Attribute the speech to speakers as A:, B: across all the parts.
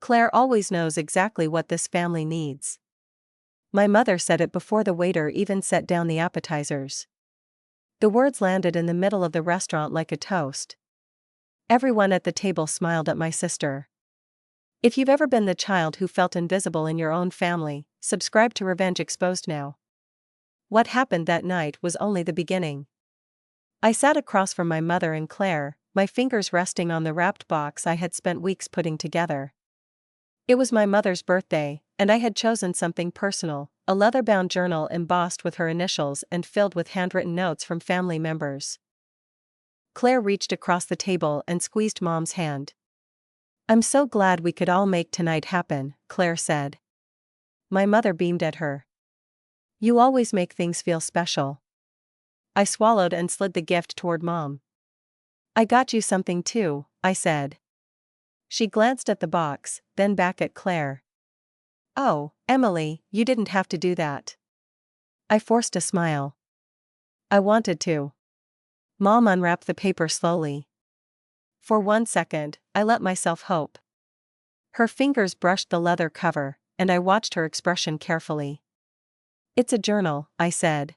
A: Claire always knows exactly what this family needs. My mother said it before the waiter even set down the appetizers. The words landed in the middle of the restaurant like a toast. Everyone at the table smiled at my sister. If you've ever been the child who felt invisible in your own family, subscribe to Revenge Exposed now. What happened that night was only the beginning. I sat across from my mother and Claire, my fingers resting on the wrapped box I had spent weeks putting together. It was my mother's birthday, and I had chosen something personal, a leather-bound journal embossed with her initials and filled with handwritten notes from family members. Claire reached across the table and squeezed Mom's hand. "I'm so glad we could all make tonight happen," Claire said. My mother beamed at her. "You always make things feel special." I swallowed and slid the gift toward Mom. "I got you something too," I said. She glanced at the box, then back at Claire. "Oh, Emily, you didn't have to do that." I forced a smile. "I wanted to." Mom unwrapped the paper slowly. For 1 second, I let myself hope. Her fingers brushed the leather cover, and I watched her expression carefully. "It's a journal," I said.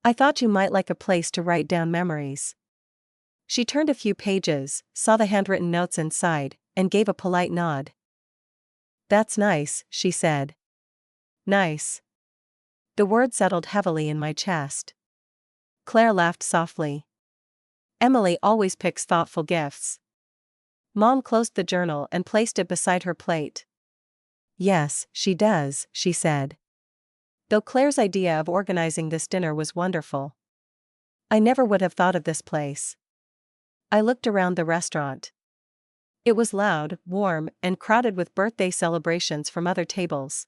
A: "I thought you might like a place to write down memories." She turned a few pages, saw the handwritten notes inside, and gave a polite nod. "That's nice," she said. "Nice." The word settled heavily in my chest. Claire laughed softly. "Emily always picks thoughtful gifts." Mom closed the journal and placed it beside her plate. "Yes, she does," she said. Though Claire's idea of organizing this dinner was wonderful. I never would have thought of this place. I looked around the restaurant. It was loud, warm, and crowded with birthday celebrations from other tables.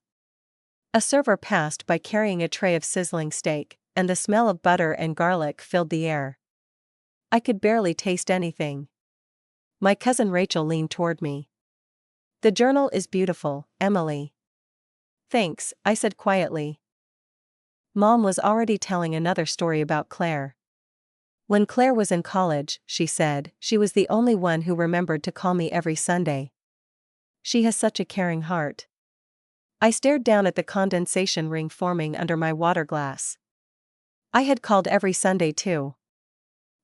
A: A server passed by carrying a tray of sizzling steak, and the smell of butter and garlic filled the air. I could barely taste anything. My cousin Rachel leaned toward me. "The journal is beautiful, Emily." "Thanks," I said quietly. Mom was already telling another story about Claire. When Claire was in college, she said, she was the only one who remembered to call me every Sunday. "She has such a caring heart." I stared down at the condensation ring forming under my water glass. I had called every Sunday too.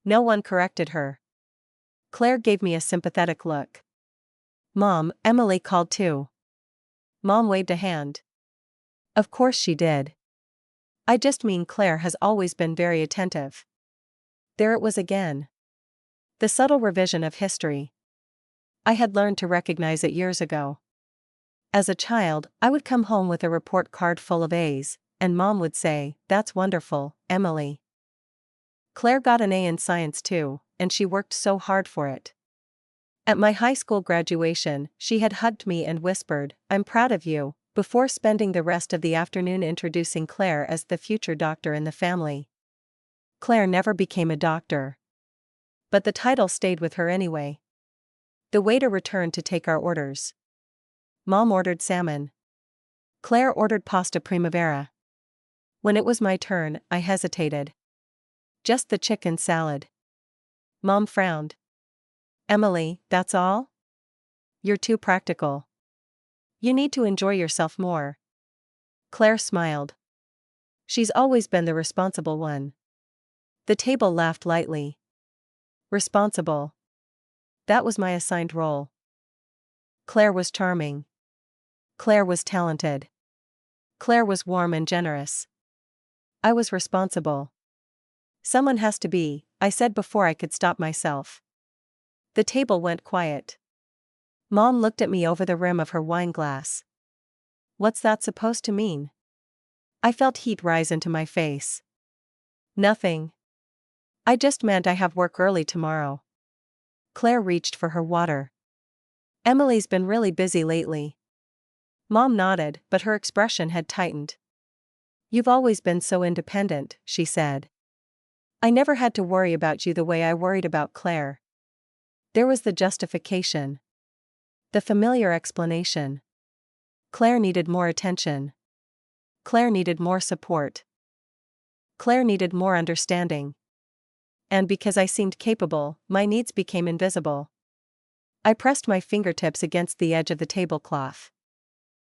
A: No one corrected her. Claire gave me a sympathetic look. "Mom, Emily called too." Mom waved a hand. "Of course she did. I just mean Claire has always been very attentive." There it was again. The subtle revision of history. I had learned to recognize it years ago. As a child, I would come home with a report card full of A's, and Mom would say, "That's wonderful, Emily." Claire got an A in science too, and she worked so hard for it. At my high school graduation, she had hugged me and whispered, "I'm proud of you," before spending the rest of the afternoon introducing Claire as the future doctor in the family. Claire never became a doctor. But the title stayed with her anyway. The waiter returned to take our orders. Mom ordered salmon. Claire ordered pasta primavera. When it was my turn, I hesitated. "Just the chicken salad." Mom frowned. "Emily, that's all? You're too practical. You need to enjoy yourself more." Claire smiled. She's always been the responsible one. The table laughed lightly. Responsible. That was my assigned role. Claire was charming. Claire was talented. Claire was warm and generous. I was responsible. "Someone has to be," I said before I could stop myself. The table went quiet. Mom looked at me over the rim of her wine glass. "What's that supposed to mean?" I felt heat rise into my face. "Nothing. I just meant I have work early tomorrow." Claire reached for her water. "Emily's been really busy lately." Mom nodded, but her expression had tightened. "You've always been so independent," she said. "I never had to worry about you the way I worried about Claire." There was the justification. The familiar explanation. Claire needed more attention. Claire needed more support. Claire needed more understanding. And because I seemed capable, my needs became invisible. I pressed my fingertips against the edge of the tablecloth.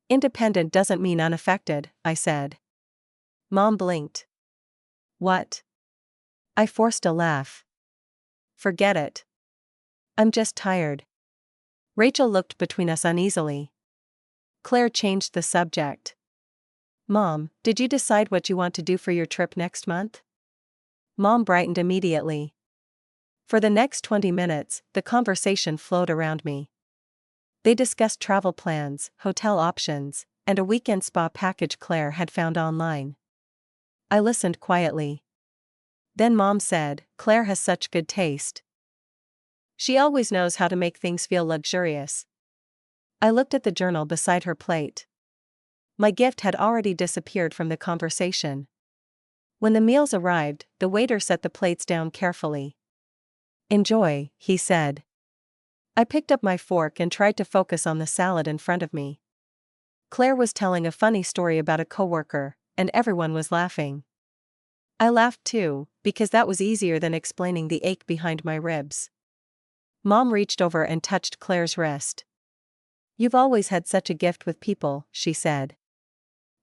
A: Independent doesn't mean unaffected, I said. Mom blinked. What? I forced a laugh. Forget it. I'm just tired. Rachel looked between us uneasily. Claire changed the subject. Mom, did you decide what you want to do for your trip next month? Mom brightened immediately. For the next 20 minutes, the conversation flowed around me. They discussed travel plans, hotel options, and a weekend spa package Claire had found online. I listened quietly. Then Mom said, Claire has such good taste. She always knows how to make things feel luxurious. I looked at the journal beside her plate. My gift had already disappeared from the conversation. When the meals arrived, the waiter set the plates down carefully. Enjoy, he said. I picked up my fork and tried to focus on the salad in front of me. Claire was telling a funny story about a coworker, and everyone was laughing. I laughed too, because that was easier than explaining the ache behind my ribs. Mom reached over and touched Claire's wrist. You've always had such a gift with people, she said.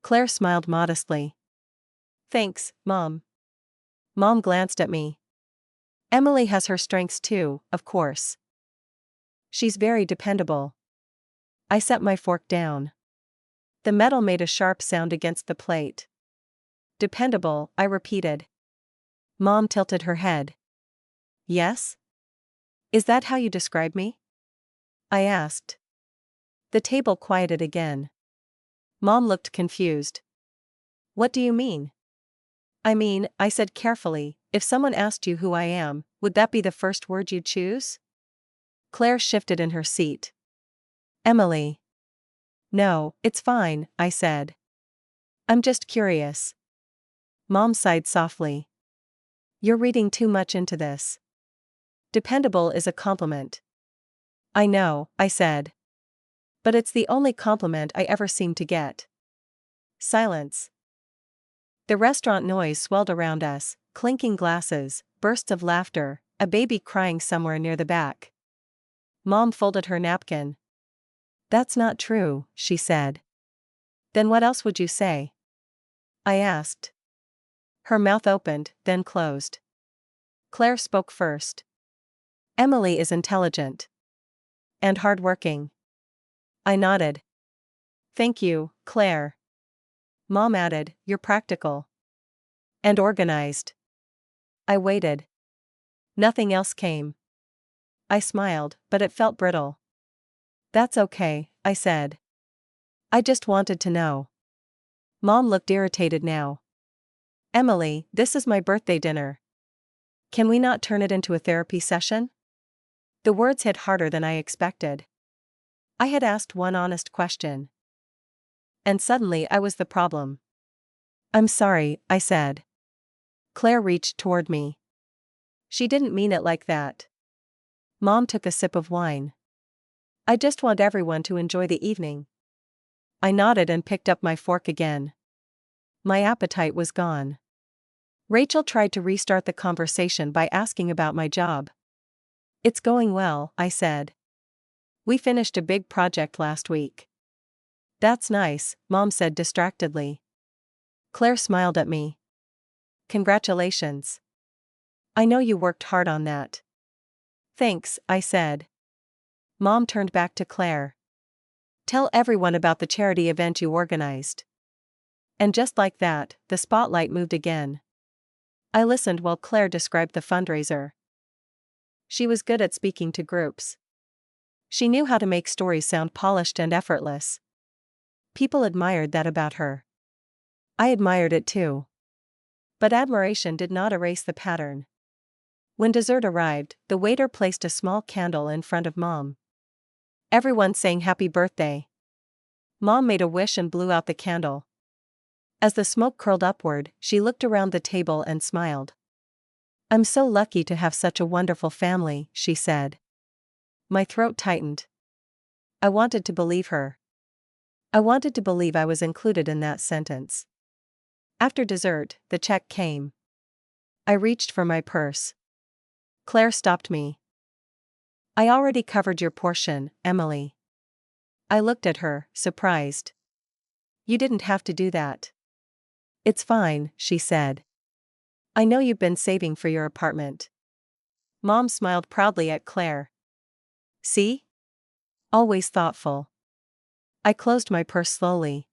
A: Claire smiled modestly. Thanks, Mom. Mom glanced at me. Emily has her strengths too, of course. She's very dependable. I set my fork down. The metal made a sharp sound against the plate. Dependable, I repeated. Mom tilted her head. Yes? Is that how you describe me? I asked. The table quieted again. Mom looked confused. What do you mean? I mean, I said carefully, if someone asked you who I am, would that be the first word you'd choose? Claire shifted in her seat. Emily. No, it's fine, I said. I'm just curious. Mom sighed softly. You're reading too much into this. Dependable is a compliment. I know, I said. But it's the only compliment I ever seem to get. Silence. The restaurant noise swelled around us, clinking glasses, bursts of laughter, a baby crying somewhere near the back. Mom folded her napkin. That's not true, she said. Then what else would you say? I asked. Her mouth opened, then closed. Claire spoke first. Emily is intelligent. And hardworking. I nodded. Thank you, Claire. Mom added, you're practical. And organized. I waited. Nothing else came. I smiled, but it felt brittle. That's okay, I said. I just wanted to know. Mom looked irritated now. Emily, this is my birthday dinner. Can we not turn it into a therapy session? The words hit harder than I expected. I had asked one honest question. And suddenly I was the problem. I'm sorry, I said. Claire reached toward me. She didn't mean it like that. Mom took a sip of wine. I just want everyone to enjoy the evening. I nodded and picked up my fork again. My appetite was gone. Rachel tried to restart the conversation by asking about my job. It's going well, I said. We finished a big project last week. That's nice, Mom said distractedly. Claire smiled at me. Congratulations. I know you worked hard on that. Thanks, I said. Mom turned back to Claire. Tell everyone about the charity event you organized. And just like that, the spotlight moved again. I listened while Claire described the fundraiser. She was good at speaking to groups. She knew how to make stories sound polished and effortless. People admired that about her. I admired it too. But admiration did not erase the pattern. When dessert arrived, the waiter placed a small candle in front of Mom. Everyone sang happy birthday. Mom made a wish and blew out the candle. As the smoke curled upward, she looked around the table and smiled. I'm so lucky to have such a wonderful family, she said. My throat tightened. I wanted to believe her. I wanted to believe I was included in that sentence. After dessert, the check came. I reached for my purse. Claire stopped me. I already covered your portion, Emily. I looked at her, surprised. You didn't have to do that. It's fine, she said. I know you've been saving for your apartment. Mom smiled proudly at Claire. See? Always thoughtful. I closed my purse slowly.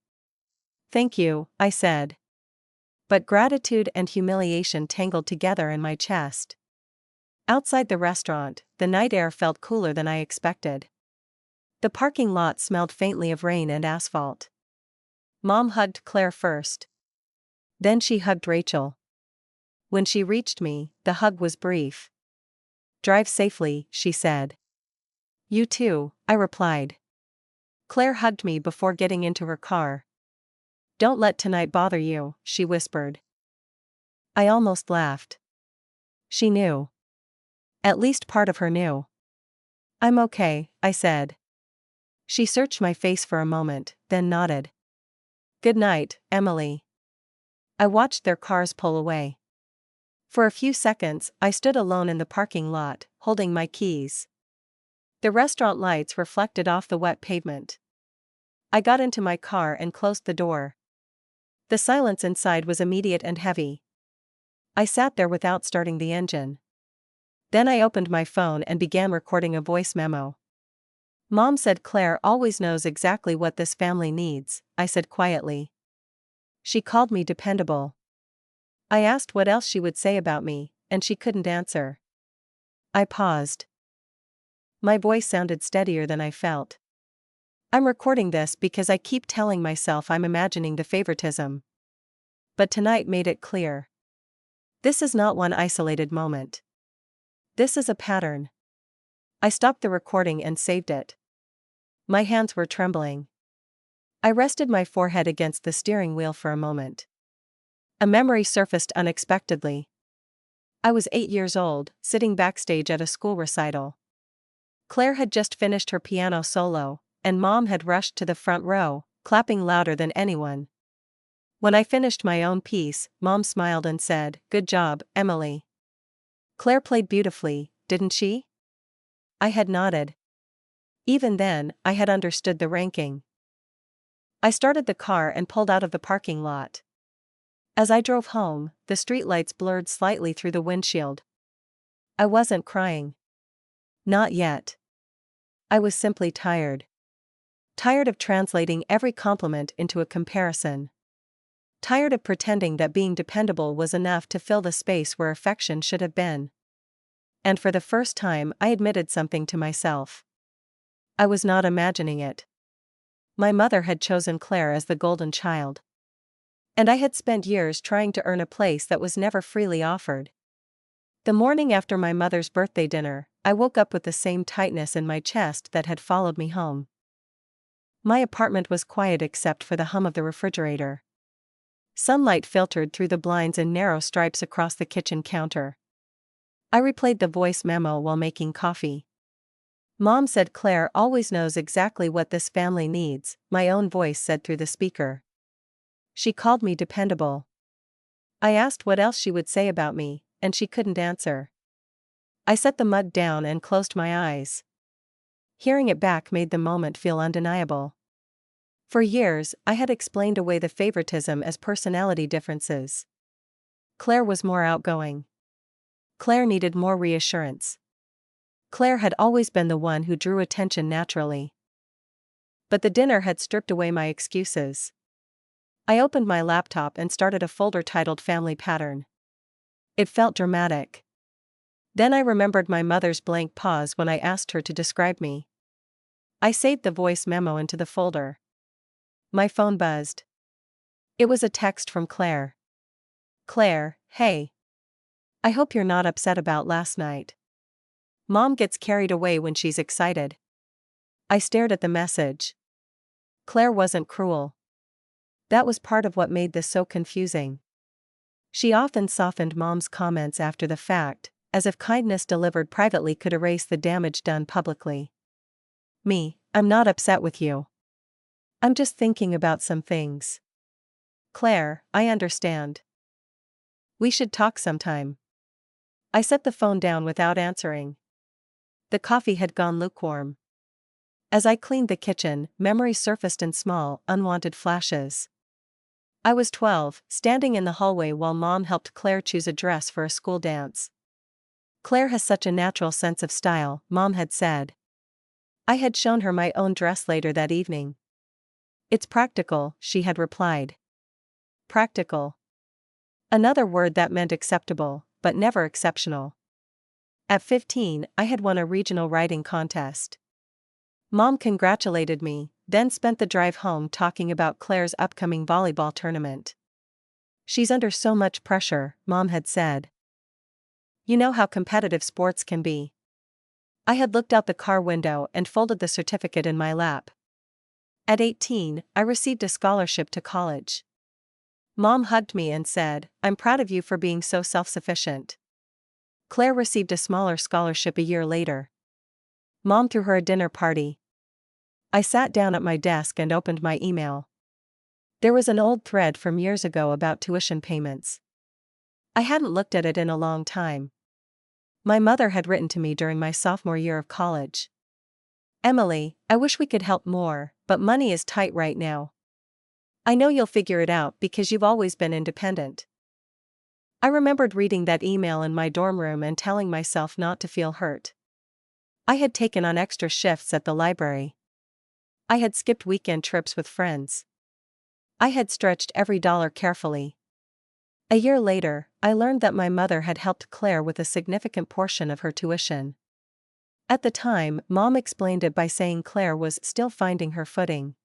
A: Thank you, I said. But gratitude and humiliation tangled together in my chest. Outside the restaurant, the night air felt cooler than I expected. The parking lot smelled faintly of rain and asphalt. Mom hugged Claire first. Then she hugged Rachel. When she reached me, the hug was brief. Drive safely, she said. You too, I replied. Claire hugged me before getting into her car. Don't let tonight bother you, she whispered. I almost laughed. She knew. At least part of her knew. I'm okay, I said. She searched my face for a moment, then nodded. Good night, Emily. I watched their cars pull away. For a few seconds, I stood alone in the parking lot, holding my keys. The restaurant lights reflected off the wet pavement. I got into my car and closed the door. The silence inside was immediate and heavy. I sat there without starting the engine. Then I opened my phone and began recording a voice memo. Mom said Claire always knows exactly what this family needs, I said quietly. She called me dependable. I asked what else she would say about me, and she couldn't answer. I paused. My voice sounded steadier than I felt. I'm recording this because I keep telling myself I'm imagining the favoritism. But tonight made it clear. This is not one isolated moment. This is a pattern. I stopped the recording and saved it. My hands were trembling. I rested my forehead against the steering wheel for a moment. A memory surfaced unexpectedly. I was 8 years old, sitting backstage at a school recital. Claire had just finished her piano solo, and Mom had rushed to the front row, clapping louder than anyone. When I finished my own piece, Mom smiled and said, "Good job, Emily. Claire played beautifully, didn't she?" I had nodded. Even then, I had understood the ranking. I started the car and pulled out of the parking lot. As I drove home, the streetlights blurred slightly through the windshield. I wasn't crying. Not yet. I was simply tired. Tired of translating every compliment into a comparison. Tired of pretending that being dependable was enough to fill the space where affection should have been. And for the first time, I admitted something to myself. I was not imagining it. My mother had chosen Claire as the golden child. And I had spent years trying to earn a place that was never freely offered. The morning after my mother's birthday dinner, I woke up with the same tightness in my chest that had followed me home. My apartment was quiet except for the hum of the refrigerator. Sunlight filtered through the blinds in narrow stripes across the kitchen counter. I replayed the voice memo while making coffee. Mom said Claire always knows exactly what this family needs, my own voice said through the speaker. She called me dependable. I asked what else she would say about me, and she couldn't answer. I set the mug down and closed my eyes. Hearing it back made the moment feel undeniable. For years, I had explained away the favoritism as personality differences. Claire was more outgoing. Claire needed more reassurance. Claire had always been the one who drew attention naturally. But the dinner had stripped away my excuses. I opened my laptop and started a folder titled Family Pattern. It felt dramatic. Then I remembered my mother's blank pause when I asked her to describe me. I saved the voice memo into the folder. My phone buzzed. It was a text from Claire. Claire, hey. I hope you're not upset about last night. Mom gets carried away when she's excited. I stared at the message. Claire wasn't cruel. That was part of what made this so confusing. She often softened Mom's comments after the fact, as if kindness delivered privately could erase the damage done publicly. Me, I'm not upset with you. I'm just thinking about some things. Claire, I understand. We should talk sometime. I set the phone down without answering. The coffee had gone lukewarm. As I cleaned the kitchen, memories surfaced in small, unwanted flashes. I was 12, standing in the hallway while Mom helped Claire choose a dress for a school dance. "Claire has such a natural sense of style," Mom had said. I had shown her my own dress later that evening. "It's practical," she had replied. Practical. Another word that meant acceptable, but never exceptional. At 15, I had won a regional writing contest. Mom congratulated me, then spent the drive home talking about Claire's upcoming volleyball tournament. "She's under so much pressure," Mom had said. "You know how competitive sports can be." I had looked out the car window and folded the certificate in my lap. At 18, I received a scholarship to college. Mom hugged me and said, "I'm proud of you for being so self-sufficient." Claire received a smaller scholarship a year later. Mom threw her a dinner party. I sat down at my desk and opened my email. There was an old thread from years ago about tuition payments. I hadn't looked at it in a long time. My mother had written to me during my sophomore year of college. "Emily, I wish we could help more, but money is tight right now. I know you'll figure it out because you've always been independent." I remembered reading that email in my dorm room and telling myself not to feel hurt. I had taken on extra shifts at the library. I had skipped weekend trips with friends. I had stretched every dollar carefully. A year later, I learned that my mother had helped Claire with a significant portion of her tuition. At the time, Mom explained it by saying Claire was still finding her footing.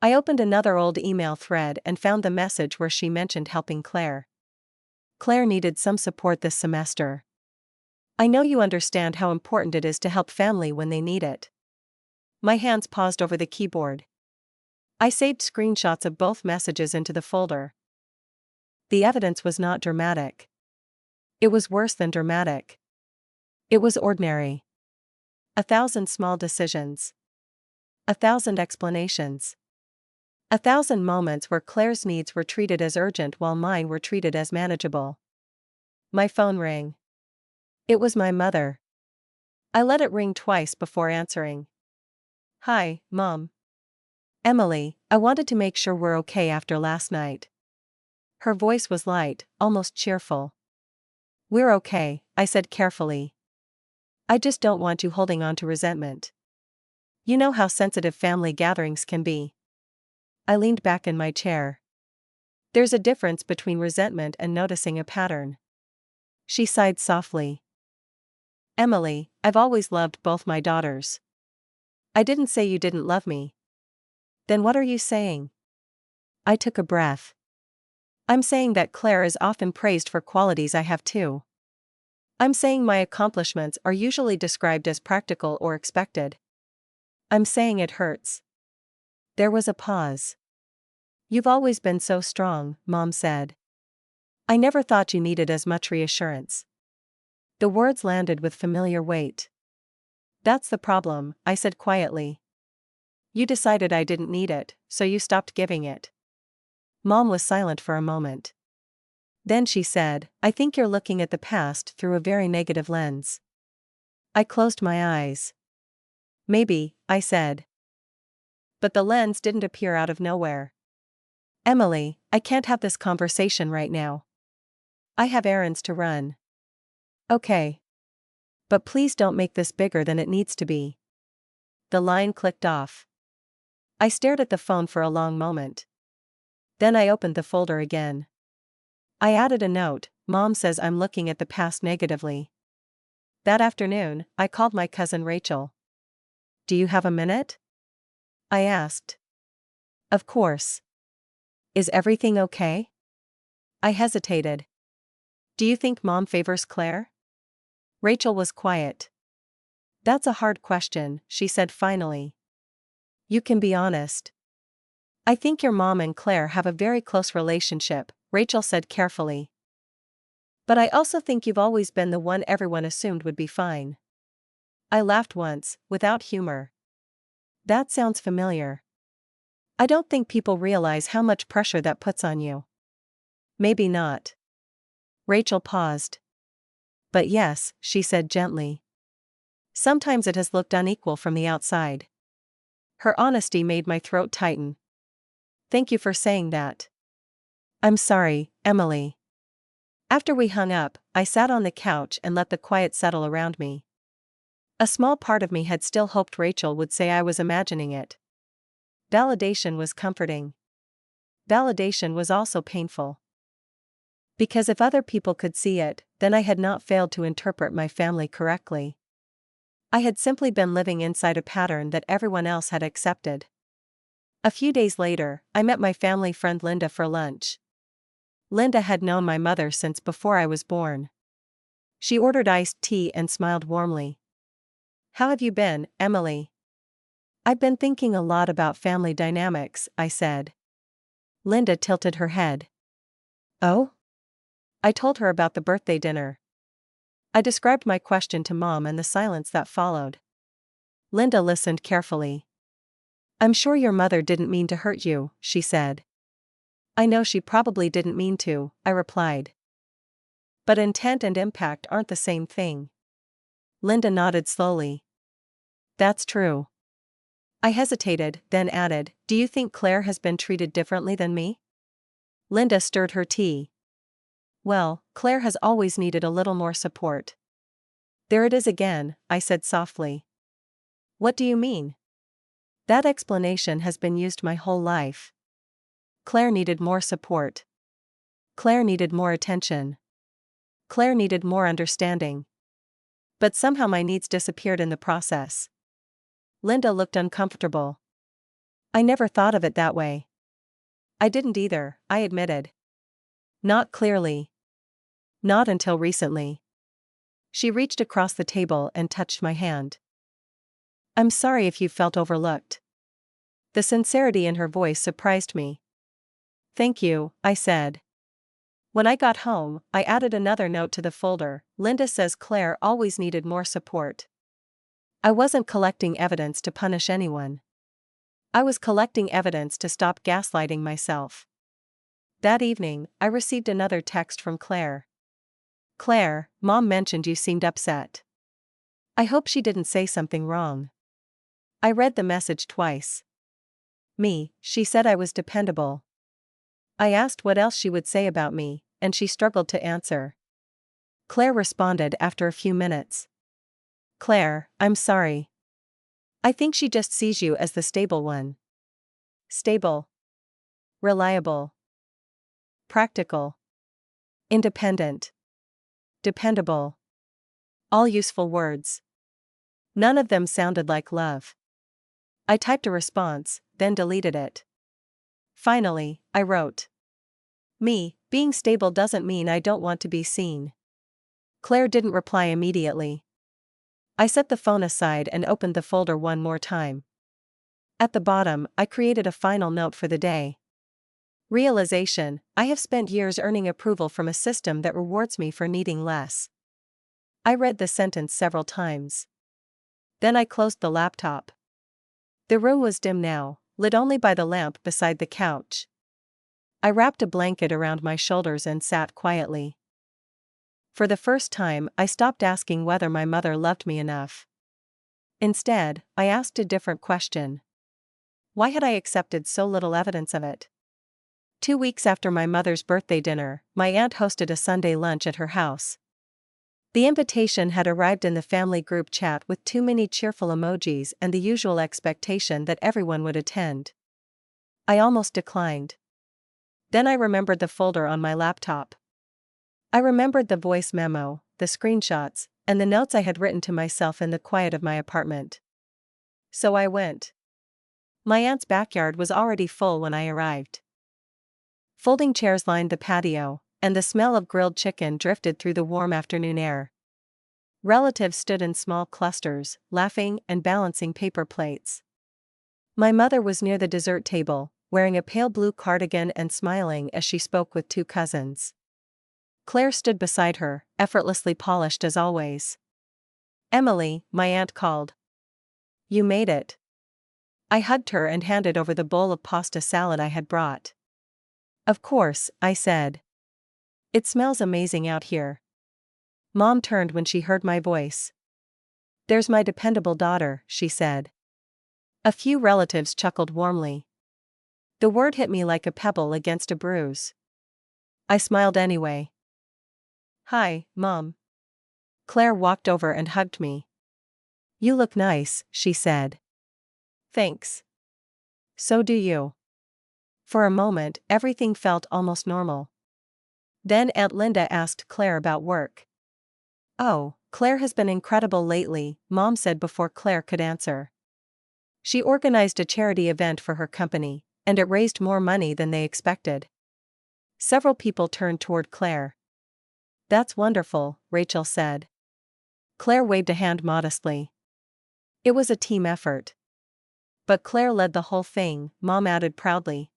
A: I opened another old email thread and found the message where she mentioned helping Claire. "Claire needed some support this semester. I know you understand how important it is to help family when they need it." My hands paused over the keyboard. I saved screenshots of both messages into the folder. The evidence was not dramatic. It was worse than dramatic. It was ordinary. 1,000 small decisions. 1,000 explanations. 1,000 moments where Claire's needs were treated as urgent while mine were treated as manageable. My phone rang. It was my mother. I let it ring twice before answering. "Hi, Mom. Emily, I wanted to make sure we're okay after last night." Her voice was light, almost cheerful. "We're okay," I said carefully. "I just don't want you holding on to resentment. You know how sensitive family gatherings can be." I leaned back in my chair. "There's a difference between resentment and noticing a pattern." She sighed softly. "Emily, I've always loved both my daughters." "I didn't say you didn't love me." "Then what are you saying?" I took a breath. "I'm saying that Claire is often praised for qualities I have too. I'm saying my accomplishments are usually described as practical or expected. I'm saying it hurts." There was a pause. "You've always been so strong," Mom said. "I never thought you needed as much reassurance." The words landed with familiar weight. "That's the problem," I said quietly. "You decided I didn't need it, so you stopped giving it." Mom was silent for a moment. Then she said, "I think you're looking at the past through a very negative lens." I closed my eyes. "Maybe," I said. But the lens didn't appear out of nowhere. "Emily, I can't have this conversation right now. I have errands to run." "Okay. But please don't make this bigger than it needs to be." The line clicked off. I stared at the phone for a long moment. Then I opened the folder again. I added a note, "Mom says I'm looking at the past negatively." That afternoon, I called my cousin Rachel. "Do you have a minute?" I asked. "Of course. Is everything okay?" I hesitated. "Do you think Mom favors Claire?" Rachel was quiet. "That's a hard question," she said finally. "You can be honest." "I think your mom and Claire have a very close relationship," Rachel said carefully. "But I also think you've always been the one everyone assumed would be fine." I laughed once, without humor. "That sounds familiar." "I don't think people realize how much pressure that puts on you." "Maybe not." Rachel paused. "But yes," she said gently. Sometimes it has looked unequal from the outside. Her honesty made my throat tighten. Thank you for saying that. I'm sorry, Emily. After we hung up, I sat on the couch and let the quiet settle around me. A small part of me had still hoped Rachel would say I was imagining it. Validation was comforting. Validation was also painful. Because if other people could see it, then I had not failed to interpret my family correctly. I had simply been living inside a pattern that everyone else had accepted. A few days later, I met my family friend Linda for lunch. Linda had known my mother since before I was born. She ordered iced tea and smiled warmly. How have you been, Emily? I've been thinking a lot about family dynamics, I said. Linda tilted her head. Oh? I told her about the birthday dinner. I described my question to Mom and the silence that followed. Linda listened carefully. I'm sure your mother didn't mean to hurt you, she said. I know she probably didn't mean to, I replied. But intent and impact aren't the same thing. Linda nodded slowly. That's true. I hesitated, then added, do you think Claire has been treated differently than me? Linda stirred her tea. Well, Claire has always needed a little more support. There it is again, I said softly. What do you mean? That explanation has been used my whole life. Claire needed more support. Claire needed more attention. Claire needed more understanding. But somehow my needs disappeared in the process. Linda looked uncomfortable. I never thought of it that way. I didn't either, I admitted. Not clearly. Not until recently. She reached across the table and touched my hand. I'm sorry if you felt overlooked. The sincerity in her voice surprised me. Thank you, I said. When I got home, I added another note to the folder. Linda says Claire always needed more support. I wasn't collecting evidence to punish anyone. I was collecting evidence to stop gaslighting myself. That evening, I received another text from Claire. Claire, Mom mentioned you seemed upset. I hope she didn't say something wrong. I read the message twice. She said I was dependable. I asked what else she would say about me, and she struggled to answer. Claire responded after a few minutes. Claire, I'm sorry. I think she just sees you as the stable one. Stable. Reliable. Practical. Independent. Dependable. All useful words. None of them sounded like love. I typed a response, then deleted it. Finally, I wrote. Being stable doesn't mean I don't want to be seen. Claire didn't reply immediately. I set the phone aside and opened the folder one more time. At the bottom, I created a final note for the day. Realization, I have spent years earning approval from a system that rewards me for needing less. I read the sentence several times. Then I closed the laptop. The room was dim now, lit only by the lamp beside the couch. I wrapped a blanket around my shoulders and sat quietly. For the first time, I stopped asking whether my mother loved me enough. Instead, I asked a different question. Why had I accepted so little evidence of it? 2 weeks after my mother's birthday dinner, my aunt hosted a Sunday lunch at her house. The invitation had arrived in the family group chat with too many cheerful emojis and the usual expectation that everyone would attend. I almost declined. Then I remembered the folder on my laptop. I remembered the voice memo, the screenshots, and the notes I had written to myself in the quiet of my apartment. So I went. My aunt's backyard was already full when I arrived. Folding chairs lined the patio, and the smell of grilled chicken drifted through the warm afternoon air. Relatives stood in small clusters, laughing and balancing paper plates. My mother was near the dessert table, wearing a pale blue cardigan and smiling as she spoke with 2 cousins. Claire stood beside her, effortlessly polished as always. Emily, my aunt called. You made it. I hugged her and handed over the bowl of pasta salad I had brought. Of course, I said. It smells amazing out here. Mom turned when she heard my voice. There's my dependable daughter, she said. A few relatives chuckled warmly. The word hit me like a pebble against a bruise. I smiled anyway. Hi, Mom. Claire walked over and hugged me. You look nice, she said. Thanks. So do you. For a moment, everything felt almost normal. Then Aunt Linda asked Claire about work. Oh, Claire has been incredible lately, Mom said before Claire could answer. She organized a charity event for her company, and it raised more money than they expected. Several people turned toward Claire. That's wonderful, Rachel said. Claire waved a hand modestly. It was a team effort. But Claire led the whole thing, Mom added proudly.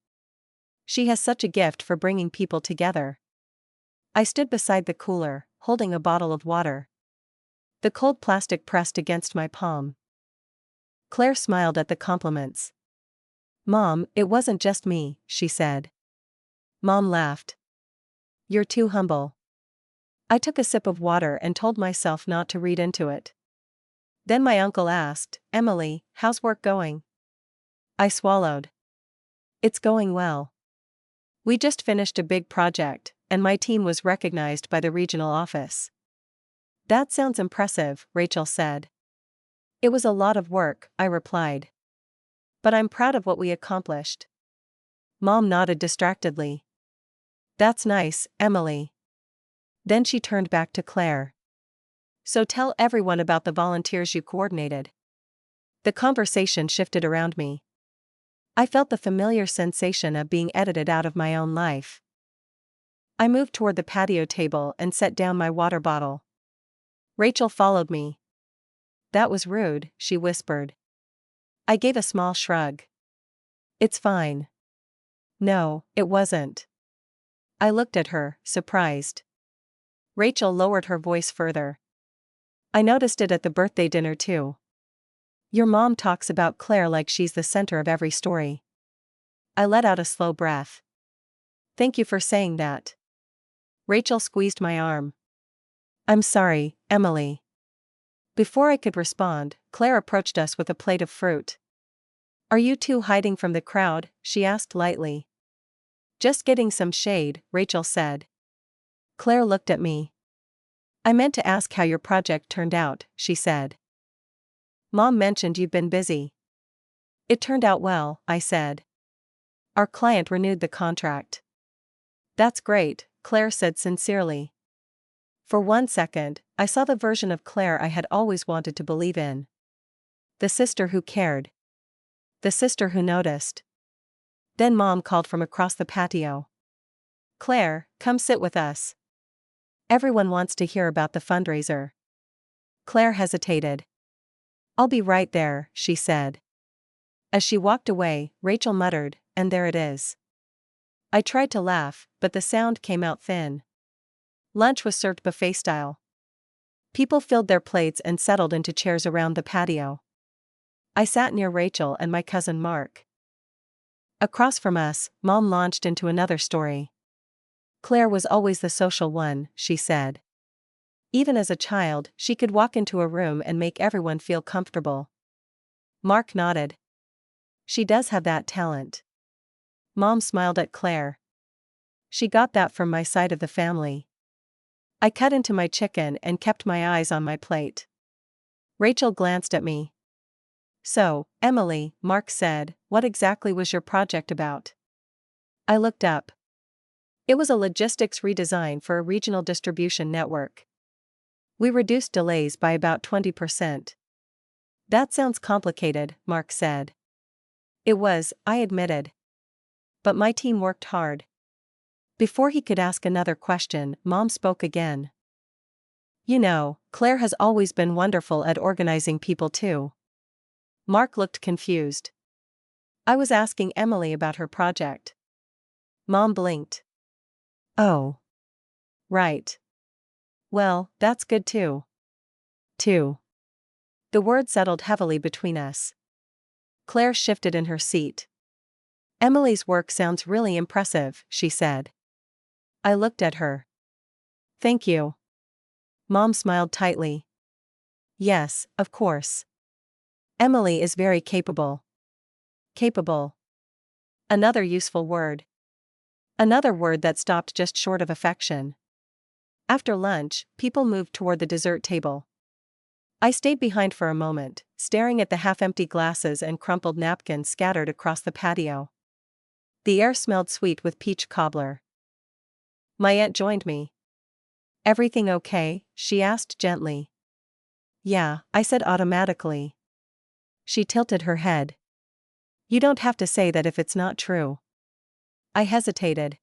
A: She has such a gift for bringing people together. I stood beside the cooler, holding a bottle of water. The cold plastic pressed against my palm. Claire smiled at the compliments. Mom, it wasn't just me, she said. Mom laughed. You're too humble. I took a sip of water and told myself not to read into it. Then my uncle asked, Emily, how's work going? I swallowed. It's going well. We just finished a big project, and my team was recognized by the regional office. That sounds impressive, Rachel said. It was a lot of work, I replied. But I'm proud of what we accomplished. Mom nodded distractedly. That's nice, Emily. Then she turned back to Claire. So tell everyone about the volunteers you coordinated. The conversation shifted around me. I felt the familiar sensation of being edited out of my own life. I moved toward the patio table and set down my water bottle. Rachel followed me. That was rude, she whispered. I gave a small shrug. It's fine. No, it wasn't. I looked at her, surprised. Rachel lowered her voice further. I noticed it at the birthday dinner too. Your mom talks about Claire like she's the center of every story. I let out a slow breath. Thank you for saying that. Rachel squeezed my arm. I'm sorry, Emily. Before I could respond, Claire approached us with a plate of fruit. Are you two hiding from the crowd? She asked lightly. Just getting some shade, Rachel said. Claire looked at me. I meant to ask how your project turned out, she said. Mom mentioned you've been busy. It turned out well, I said. Our client renewed the contract. That's great, Claire said sincerely. For 1 second, I saw the version of Claire I had always wanted to believe in. The sister who cared. The sister who noticed. Then Mom called from across the patio. Claire, come sit with us. Everyone wants to hear about the fundraiser. Claire hesitated. I'll be right there, she said. As she walked away, Rachel muttered, and there it is. I tried to laugh, but the sound came out thin. Lunch was served buffet style. People filled their plates and settled into chairs around the patio. I sat near Rachel and my cousin Mark. Across from us, Mom launched into another story. Claire was always the social one, she said. Even as a child, she could walk into a room and make everyone feel comfortable. Mark nodded. She does have that talent. Mom smiled at Claire. She got that from my side of the family. I cut into my chicken and kept my eyes on my plate. Rachel glanced at me. So, Emily, Mark said, what exactly was your project about? I looked up. It was a logistics redesign for a regional distribution network. We reduced delays by about 20%. That sounds complicated, Mark said. It was, I admitted. But my team worked hard. Before he could ask another question, Mom spoke again. You know, Claire has always been wonderful at organizing people too. Mark looked confused. I was asking Emily about her project. Mom blinked. Oh. Right. Well, that's good too. Too. The word settled heavily between us. Claire shifted in her seat. Emily's work sounds really impressive, she said. I looked at her. Thank you. Mom smiled tightly. Yes, of course. Emily is very capable. Capable. Another useful word. Another word that stopped just short of affection. After lunch, people moved toward the dessert table. I stayed behind for a moment, staring at the half-empty glasses and crumpled napkins scattered across the patio. The air smelled sweet with peach cobbler. My aunt joined me. "Everything okay?" she asked gently. "Yeah," I said automatically. She tilted her head. "You don't have to say that if it's not true." I hesitated.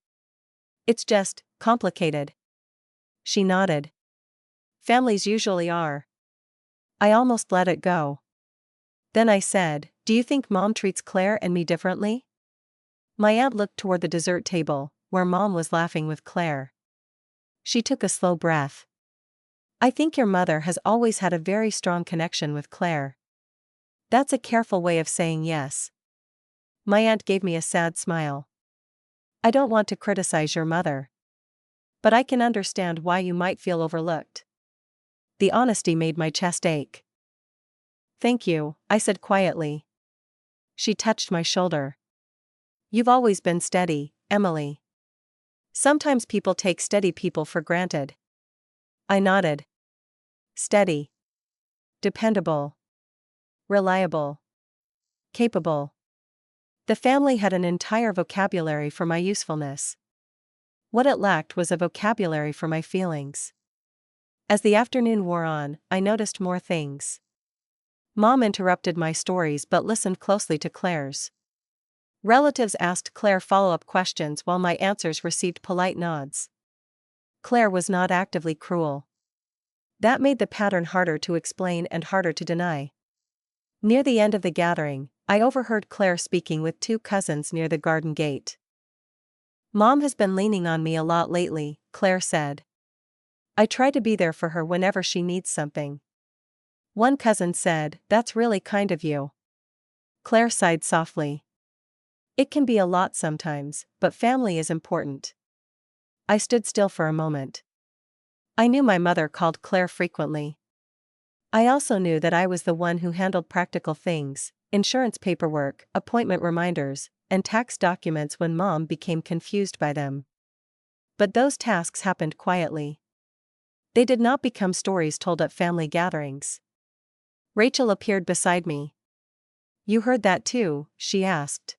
A: "It's just complicated." She nodded. "Families usually are." I almost let it go. Then I said, "Do you think Mom treats Claire and me differently?" My aunt looked toward the dessert table, where Mom was laughing with Claire. She took a slow breath. "I think your mother has always had a very strong connection with Claire." That's a careful way of saying yes. My aunt gave me a sad smile. "I don't want to criticize your mother. But I can understand why you might feel overlooked." The honesty made my chest ache. "Thank you," I said quietly. She touched my shoulder. "You've always been steady, Emily. Sometimes people take steady people for granted." I nodded. Steady. Dependable. Reliable. Capable. The family had an entire vocabulary for my usefulness. What it lacked was a vocabulary for my feelings. As the afternoon wore on, I noticed more things. Mom interrupted my stories but listened closely to Claire's. Relatives asked Claire follow-up questions while my answers received polite nods. Claire was not actively cruel. That made the pattern harder to explain and harder to deny. Near the end of the gathering, I overheard Claire speaking with two cousins near the garden gate. "Mom has been leaning on me a lot lately," Claire said. "I try to be there for her whenever she needs something." One cousin said, "That's really kind of you." Claire sighed softly. "It can be a lot sometimes, but family is important." I stood still for a moment. I knew my mother called Claire frequently. I also knew that I was the one who handled practical things, insurance paperwork, appointment reminders, and tax documents when Mom became confused by them. But those tasks happened quietly. They did not become stories told at family gatherings. Rachel appeared beside me. "You heard that too?" she asked.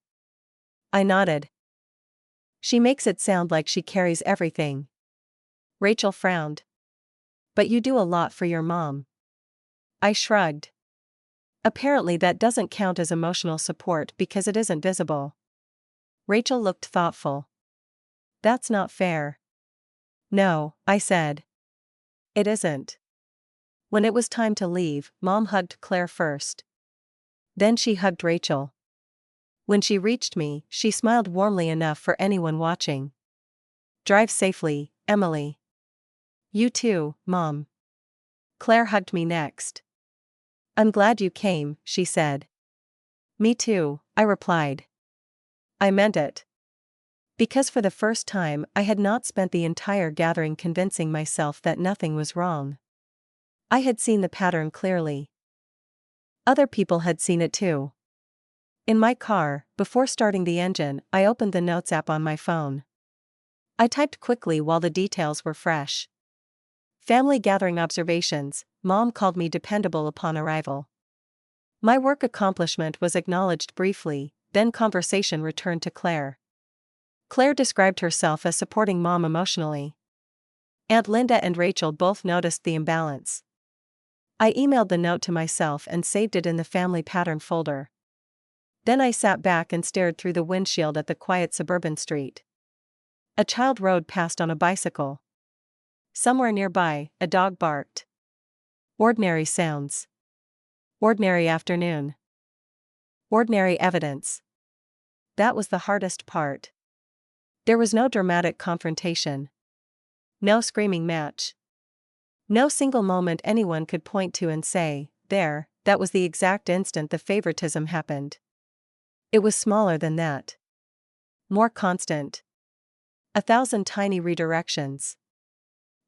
A: I nodded. "She makes it sound like she carries everything." Rachel frowned. "But you do a lot for your mom." I shrugged. "Apparently that doesn't count as emotional support because it isn't visible." Rachel looked thoughtful. "That's not fair." "No," I said. "It isn't." When it was time to leave, Mom hugged Claire first. Then she hugged Rachel. When she reached me, she smiled warmly enough for anyone watching. "Drive safely, Emily." "You too, Mom." Claire hugged me next. "I'm glad you came," she said. "Me too," I replied. I meant it. Because for the first time I had not spent the entire gathering convincing myself that nothing was wrong. I had seen the pattern clearly. Other people had seen it too. In my car, before starting the engine, I opened the Notes app on my phone. I typed quickly while the details were fresh. Family gathering observations: Mom called me dependable upon arrival. My work accomplishment was acknowledged briefly, then conversation returned to Claire. Claire described herself as supporting Mom emotionally. Aunt Linda and Rachel both noticed the imbalance. I emailed the note to myself and saved it in the family pattern folder. Then I sat back and stared through the windshield at the quiet suburban street. A child rode past on a bicycle. Somewhere nearby, a dog barked. Ordinary sounds. Ordinary afternoon. Ordinary evidence. That was the hardest part. There was no dramatic confrontation. No screaming match. No single moment anyone could point to and say, "There, that was the exact instant the favoritism happened." It was smaller than that. More constant. 1,000 tiny redirections.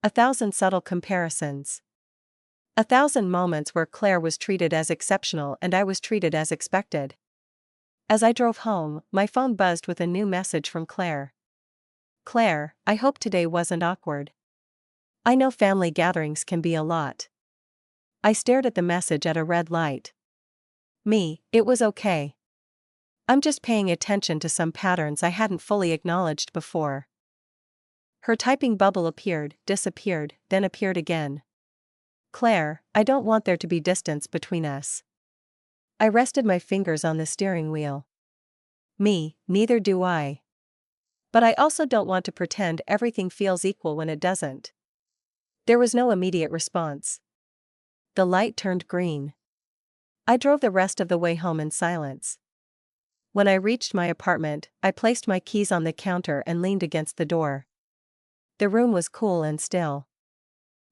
A: 1,000 subtle comparisons. 1,000 moments where Claire was treated as exceptional and I was treated as expected. As I drove home, my phone buzzed with a new message from Claire. Claire, I hope today wasn't awkward. I know family gatherings can be a lot. I stared at the message at a red light. Me, it was okay. I'm just paying attention to some patterns I hadn't fully acknowledged before. Her typing bubble appeared, disappeared, then appeared again. Claire, I don't want there to be distance between us. I rested my fingers on the steering wheel. Me, neither do I. But I also don't want to pretend everything feels equal when it doesn't. There was no immediate response. The light turned green. I drove the rest of the way home in silence. When I reached my apartment, I placed my keys on the counter and leaned against the door. The room was cool and still.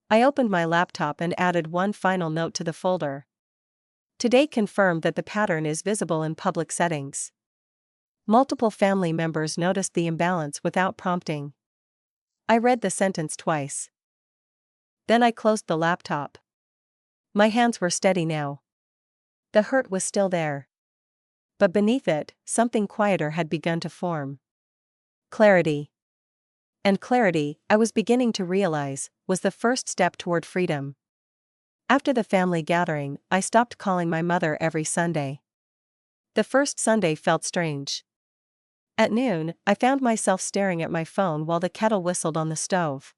A: I opened my laptop and added one final note to the folder. Today confirmed that the pattern is visible in public settings. Multiple family members noticed the imbalance without prompting. I read the sentence twice. Then I closed the laptop. My hands were steady now. The hurt was still there. But beneath it, something quieter had begun to form. Clarity. And clarity, I was beginning to realize, was the first step toward freedom. After the family gathering, I stopped calling my mother every Sunday. The first Sunday felt strange. At noon, I found myself staring at my phone while the kettle whistled on the stove.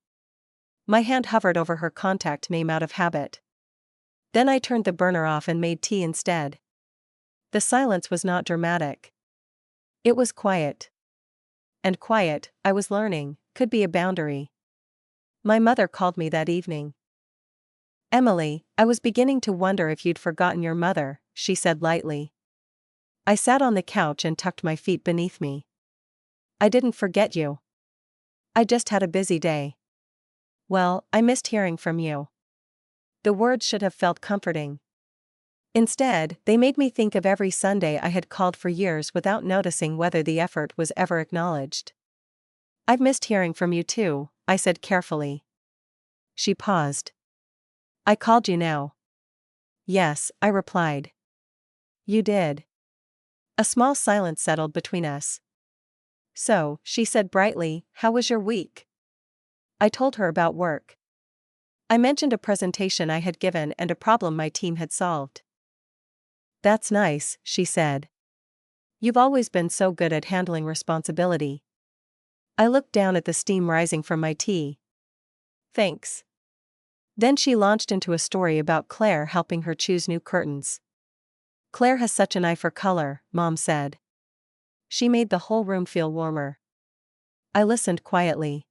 A: My hand hovered over her contact name out of habit. Then I turned the burner off and made tea instead. The silence was not dramatic. It was quiet. And quiet, I was learning, could be a boundary. My mother called me that evening. Emily, I was beginning to wonder if you'd forgotten your mother, she said lightly. I sat on the couch and tucked my feet beneath me. I didn't forget you. I just had a busy day. Well, I missed hearing from you. The words should have felt comforting. Instead, they made me think of every Sunday I had called for years without noticing whether the effort was ever acknowledged. I've missed hearing from you too, I said carefully. She paused. I called you now. Yes, I replied. You did. A small silence settled between us. So, she said brightly, how was your week? I told her about work. I mentioned a presentation I had given and a problem my team had solved. That's nice, she said. You've always been so good at handling responsibility. I looked down at the steam rising from my tea. Thanks. Then she launched into a story about Claire helping her choose new curtains. Claire has such an eye for color, Mom said. She made the whole room feel warmer. I listened quietly.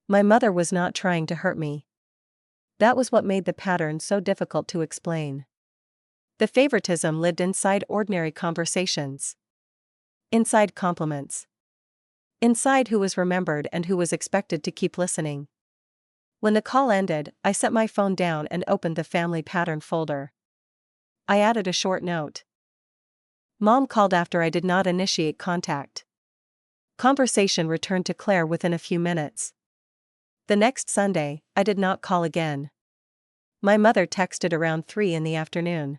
A: My mother was not trying to hurt me. That was what made the pattern so difficult to explain. The favoritism lived inside ordinary conversations. Inside compliments. Inside who was remembered and who was expected to keep listening. When the call ended, I set my phone down and opened the family pattern folder. I added a short note. Mom called after I did not initiate contact. Conversation returned to Claire within a few minutes. The next Sunday, I did not call again. My mother texted around 3 in the afternoon.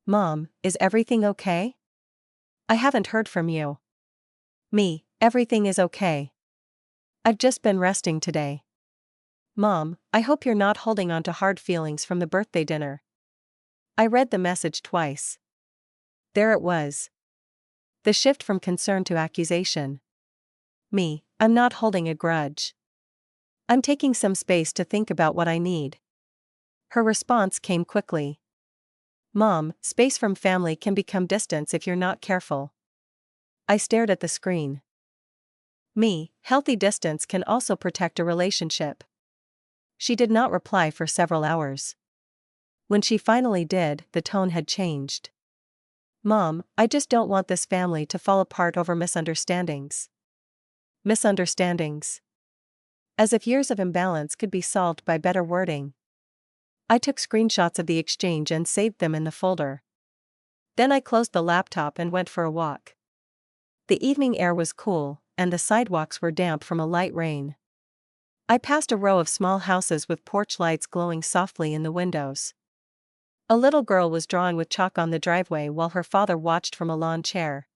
A: Mom, is everything okay? I haven't heard from you. Me, everything is okay. I've just been resting today. Mom, I hope you're not holding on to hard feelings from the birthday dinner. I read the message twice. There it was. The shift from concern to accusation. Me, I'm not holding a grudge. I'm taking some space to think about what I need. Her response came quickly. Mom, space from family can become distance if you're not careful. I stared at the screen. Me, healthy distance can also protect a relationship. She did not reply for several hours. When she finally did, the tone had changed. Mom, I just don't want this family to fall apart over misunderstandings. Misunderstandings. As if years of imbalance could be solved by better wording. I took screenshots of the exchange and saved them in the folder. Then I closed the laptop and went for a walk. The evening air was cool, and the sidewalks were damp from a light rain. I passed a row of small houses with porch lights glowing softly in the windows. A little girl was drawing with chalk on the driveway while her father watched from a lawn chair.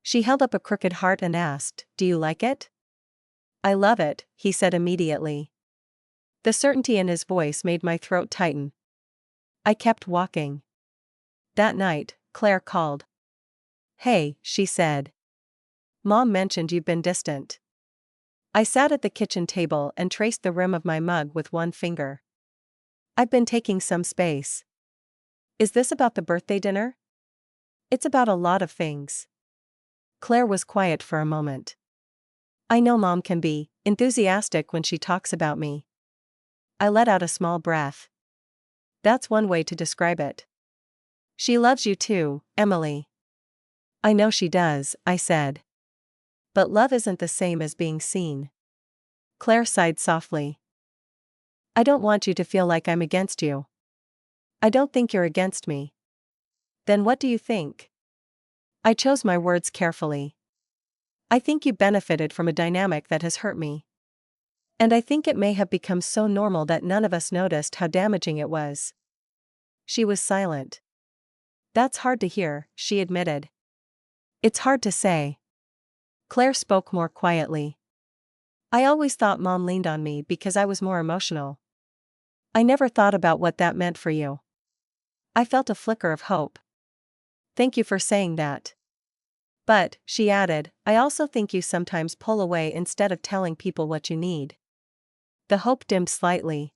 A: She held up a crooked heart and asked, "Do you like it?" "I love it," he said immediately. The certainty in his voice made my throat tighten. I kept walking. That night, Claire called. "Hey," she said. "Mom mentioned you've been distant." I sat at the kitchen table and traced the rim of my mug with one finger. "I've been taking some space." "Is this about the birthday dinner?" "It's about a lot of things." Claire was quiet for a moment. "I know Mom can be enthusiastic when she talks about me." I let out a small breath. "That's one way to describe it." "She loves you too, Emily." "I know she does," I said. "But love isn't the same as being seen." Claire sighed softly. "I don't want you to feel like I'm against you." "I don't think you're against me." "Then what do you think?" I chose my words carefully. "I think you benefited from a dynamic that has hurt me. And I think it may have become so normal that none of us noticed how damaging it was." She was silent. "That's hard to hear," she admitted. "It's hard to say." Claire spoke more quietly. "I always thought Mom leaned on me because I was more emotional. I never thought about what that meant for you." I felt a flicker of hope. "Thank you for saying that. But," she added, "I also think you sometimes pull away instead of telling people what you need." The hope dimmed slightly.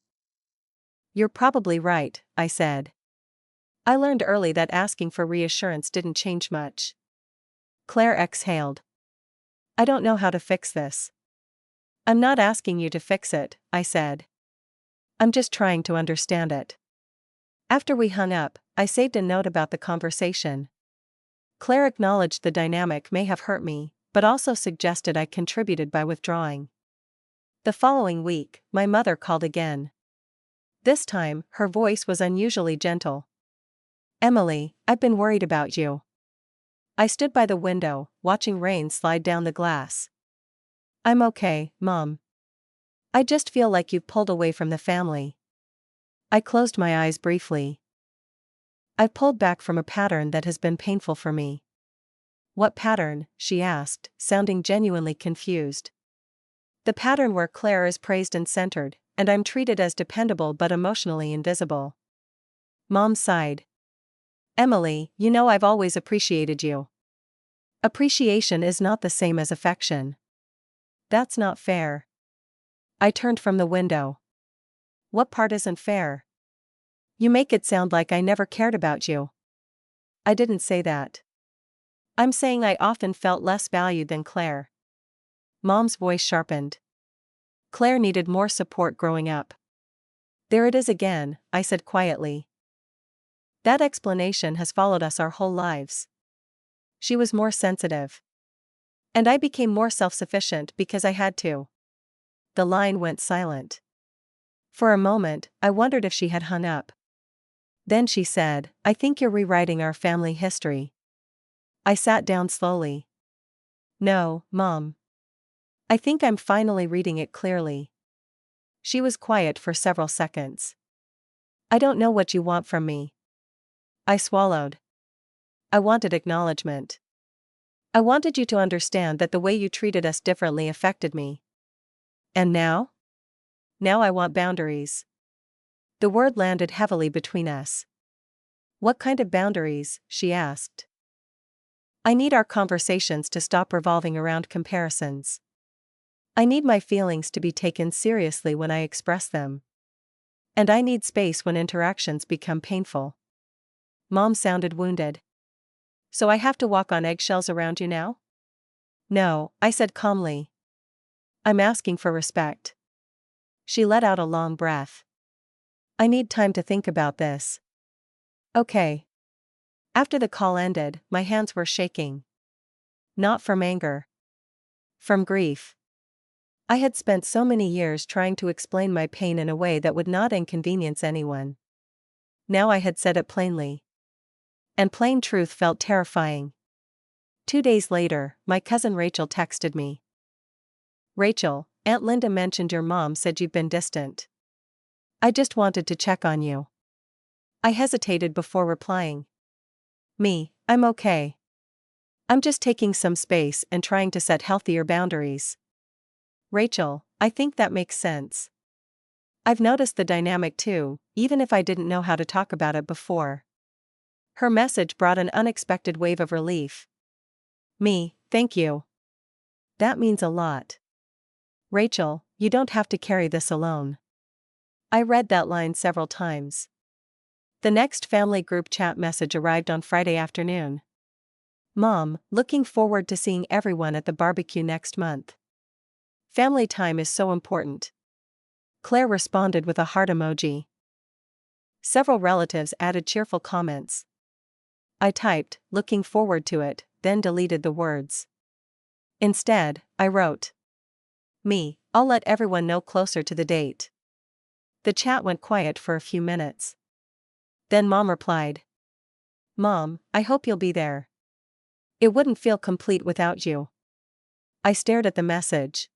A: "You're probably right," I said. "I learned early that asking for reassurance didn't change much." Claire exhaled. "I don't know how to fix this." "I'm not asking you to fix it," I said. "I'm just trying to understand it." After we hung up, I saved a note about the conversation. Claire acknowledged the dynamic may have hurt me, but also suggested I contributed by withdrawing. The following week, my mother called again. This time, her voice was unusually gentle. "Emily, I've been worried about you." I stood by the window, watching rain slide down the glass. "I'm okay, Mom. I just feel like you've pulled away from the family." I closed my eyes briefly. "I've pulled back from a pattern that has been painful for me." "What pattern?" she asked, sounding genuinely confused. "The pattern where Claire is praised and centered, and I'm treated as dependable but emotionally invisible." Mom sighed. "Emily, you know I've always appreciated you." "Appreciation is not the same as affection." "That's not fair." I turned from the window. "What part isn't fair?" "You make it sound like I never cared about you." "I didn't say that. I'm saying I often felt less valued than Claire." Mom's voice sharpened. "Claire needed more support growing up." "There it is again," I said quietly. "That explanation has followed us our whole lives." She was more sensitive. "And I became more self-sufficient because I had to." The line went silent. For a moment, I wondered if she had hung up. Then she said, "I think you're rewriting our family history." I sat down slowly. "No, Mom. I think I'm finally reading it clearly." She was quiet for several seconds. "I don't know what you want from me." I swallowed. "I wanted acknowledgement. I wanted you to understand that the way you treated us differently affected me." "And now?" "Now I want boundaries." The word landed heavily between us. "What kind of boundaries?" she asked. "I need our conversations to stop revolving around comparisons. I need my feelings to be taken seriously when I express them. And I need space when interactions become painful." Mom sounded wounded. "So I have to walk on eggshells around you now?" "No," I said calmly. "I'm asking for respect." She let out a long breath. "I need time to think about this." "Okay." After the call ended, my hands were shaking. Not from anger. From grief. I had spent so many years trying to explain my pain in a way that would not inconvenience anyone. Now I had said it plainly. And plain truth felt terrifying. 2 days later, my cousin Rachel texted me. "Rachel, Aunt Linda mentioned your mom said you've been distant. I just wanted to check on you. I hesitated before replying. Me, I'm okay. I'm just taking some space and trying to set healthier boundaries. Rachel, I think that makes sense. I've noticed the dynamic too, even if I didn't know how to talk about it before. Her message brought an unexpected wave of relief. Me, thank you. That means a lot. Rachel, you don't have to carry this alone. I read that line several times. The next family group chat message arrived on Friday afternoon. Mom, looking forward to seeing everyone at the barbecue next month. Family time is so important. Claire responded with a heart emoji. Several relatives added cheerful comments. I typed, looking forward to it, then deleted the words. Instead, I wrote. Me, I'll let everyone know closer to the date. The chat went quiet for a few minutes. Then Mom replied. Mom, I hope you'll be there. It wouldn't feel complete without you. I stared at the message.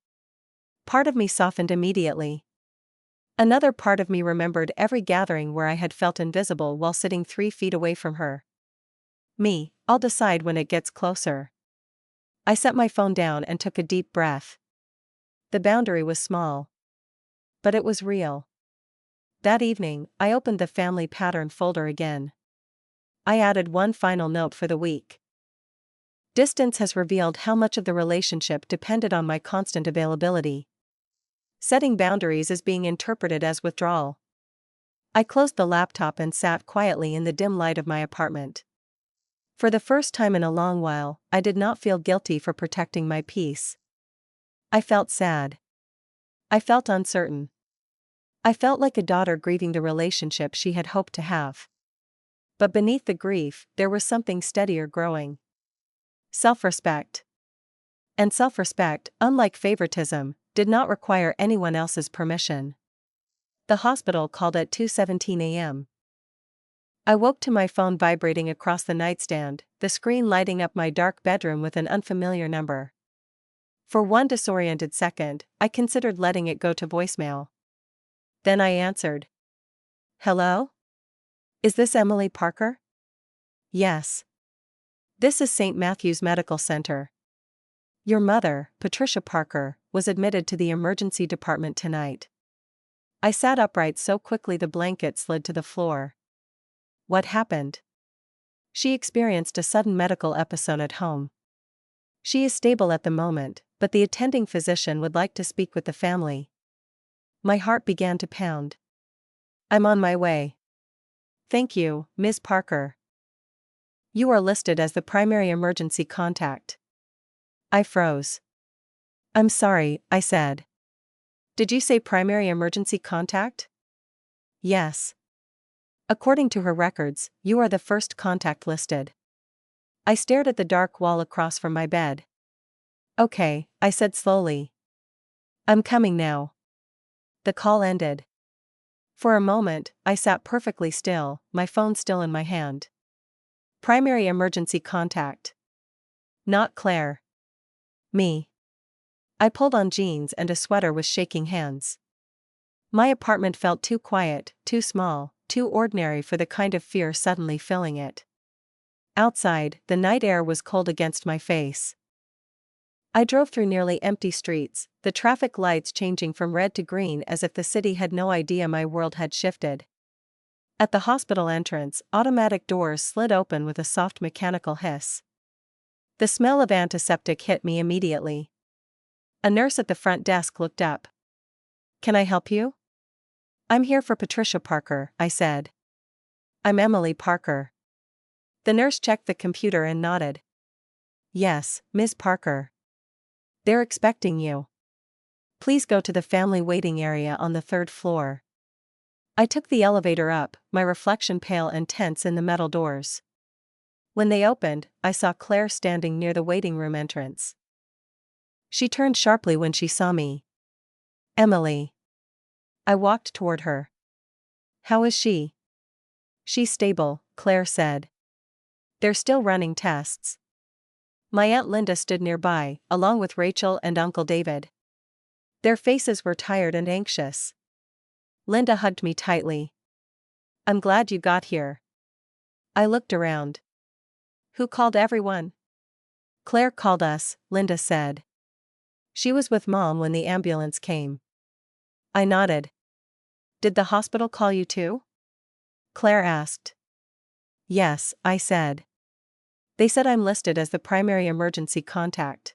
A: Part of me softened immediately. Another part of me remembered every gathering where I had felt invisible while sitting 3 feet away from her. Me, I'll decide when it gets closer. I set my phone down and took a deep breath. The boundary was small. But it was real. That evening, I opened the family pattern folder again. I added one final note for the week. Distance has revealed how much of the relationship depended on my constant availability. Setting boundaries is being interpreted as withdrawal. I closed the laptop and sat quietly in the dim light of my apartment. For the first time in a long while, I did not feel guilty for protecting my peace. I felt sad. I felt uncertain. I felt like a daughter grieving the relationship she had hoped to have. But beneath the grief, there was something steadier growing. Self-respect. And self-respect, unlike favoritism, did not require anyone else's permission. The hospital called at 2:17 a.m. I woke to my phone vibrating across the nightstand, the screen lighting up my dark bedroom with an unfamiliar number. For one disoriented second, I considered letting it go to voicemail. Then I answered. Hello? Is this Emily Parker? Yes. This is St. Matthew's Medical Center. Your mother, Patricia Parker, was admitted to the emergency department tonight. I sat upright so quickly the blanket slid to the floor. What happened? She experienced a sudden medical episode at home. She is stable at the moment, but the attending physician would like to speak with the family. My heart began to pound. I'm on my way. Thank you, Ms. Parker. You are listed as the primary emergency contact. I froze. I'm sorry, I said. Did you say primary emergency contact? Yes. According to her records, you are the first contact listed. I stared at the dark wall across from my bed. Okay, I said slowly. I'm coming now. The call ended. For a moment, I sat perfectly still, my phone still in my hand. Primary emergency contact. Not Claire. Me. I pulled on jeans and a sweater with shaking hands. My apartment felt too quiet, too small, too ordinary for the kind of fear suddenly filling it. Outside, the night air was cold against my face. I drove through nearly empty streets, the traffic lights changing from red to green as if the city had no idea my world had shifted. At the hospital entrance, automatic doors slid open with a soft mechanical hiss. The smell of antiseptic hit me immediately. A nurse at the front desk looked up. Can I help you? I'm here for Patricia Parker, I said. I'm Emily Parker. The nurse checked the computer and nodded. Yes, Ms. Parker. They're expecting you. Please go to the family waiting area on the 3rd floor. I took the elevator up, my reflection pale and tense in the metal doors. When they opened, I saw Claire standing near the waiting room entrance. She turned sharply when she saw me. Emily. I walked toward her. How is she? She's stable, Claire said. They're still running tests. My Aunt Linda stood nearby, along with Rachel and Uncle David. Their faces were tired and anxious. Linda hugged me tightly. "I'm glad you got here." I looked around. "Who called everyone?" "Claire called us," Linda said. "She was with Mom when the ambulance came." I nodded. "Did the hospital call you too?" Claire asked. "Yes," I said. "They said I'm listed as the primary emergency contact."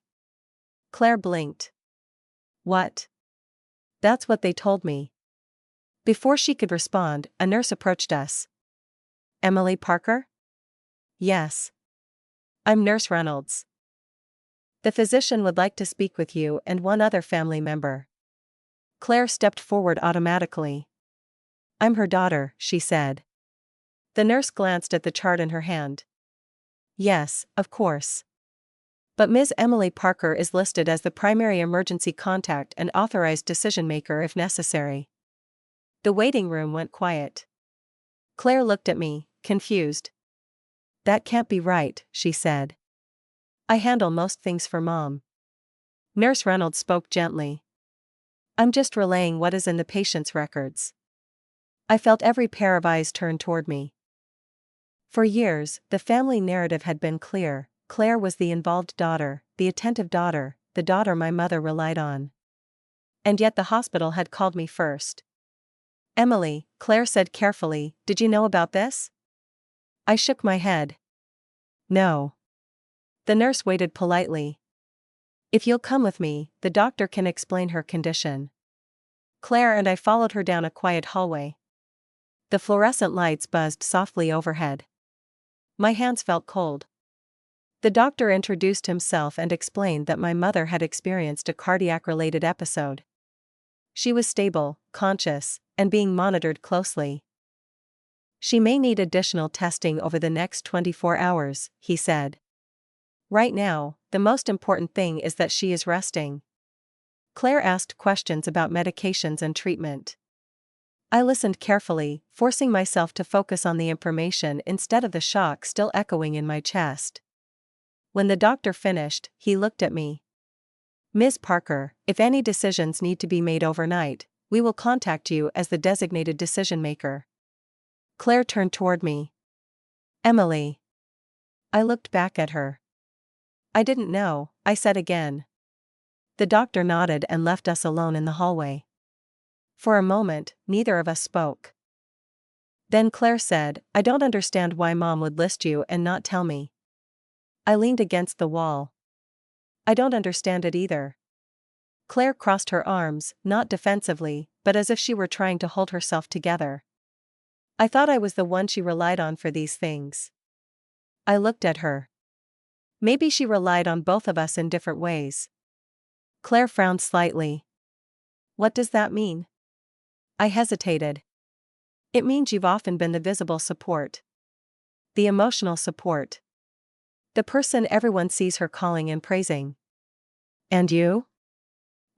A: Claire blinked. "What?" "That's what they told me." Before she could respond, a nurse approached us. "Emily Parker?" "Yes. I'm Nurse Reynolds. The physician would like to speak with you and one other family member." Claire stepped forward automatically. "I'm her daughter," she said. The nurse glanced at the chart in her hand. "Yes, of course. But Ms. Emily Parker is listed as the primary emergency contact and authorized decision maker if necessary." The waiting room went quiet. Claire looked at me, confused. "That can't be right," she said. "I handle most things for Mom." Nurse Reynolds spoke gently. "I'm just relaying what is in the patient's records." I felt every pair of eyes turn toward me. For years, the family narrative had been clear. Claire was the involved daughter, the attentive daughter, the daughter my mother relied on. And yet the hospital had called me first. "Emily," Claire said carefully, "did you know about this?" I shook my head. "No." The nurse waited politely. "If you'll come with me, the doctor can explain her condition." Claire and I followed her down a quiet hallway. The fluorescent lights buzzed softly overhead. My hands felt cold. The doctor introduced himself and explained that my mother had experienced a cardiac-related episode. She was stable, conscious, and being monitored closely. "She may need additional testing over the next 24 hours, he said. "Right now, the most important thing is that she is resting." Claire asked questions about medications and treatment. I listened carefully, forcing myself to focus on the information instead of the shock still echoing in my chest. When the doctor finished, he looked at me. "Ms. Parker, if any decisions need to be made overnight, we will contact you as the designated decision maker." Claire turned toward me. "Emily." I looked back at her. "I didn't know," I said again. The doctor nodded and left us alone in the hallway. For a moment, neither of us spoke. Then Claire said, "I don't understand why Mom would list you and not tell me." I leaned against the wall. "I don't understand it either." Claire crossed her arms, not defensively, but as if she were trying to hold herself together. "I thought I was the one she relied on for these things." I looked at her. Maybe she relied on both of us in different ways. Claire frowned slightly. "What does that mean?" I hesitated. "It means you've often been the visible support. The emotional support. The person everyone sees her calling and praising." "And you?"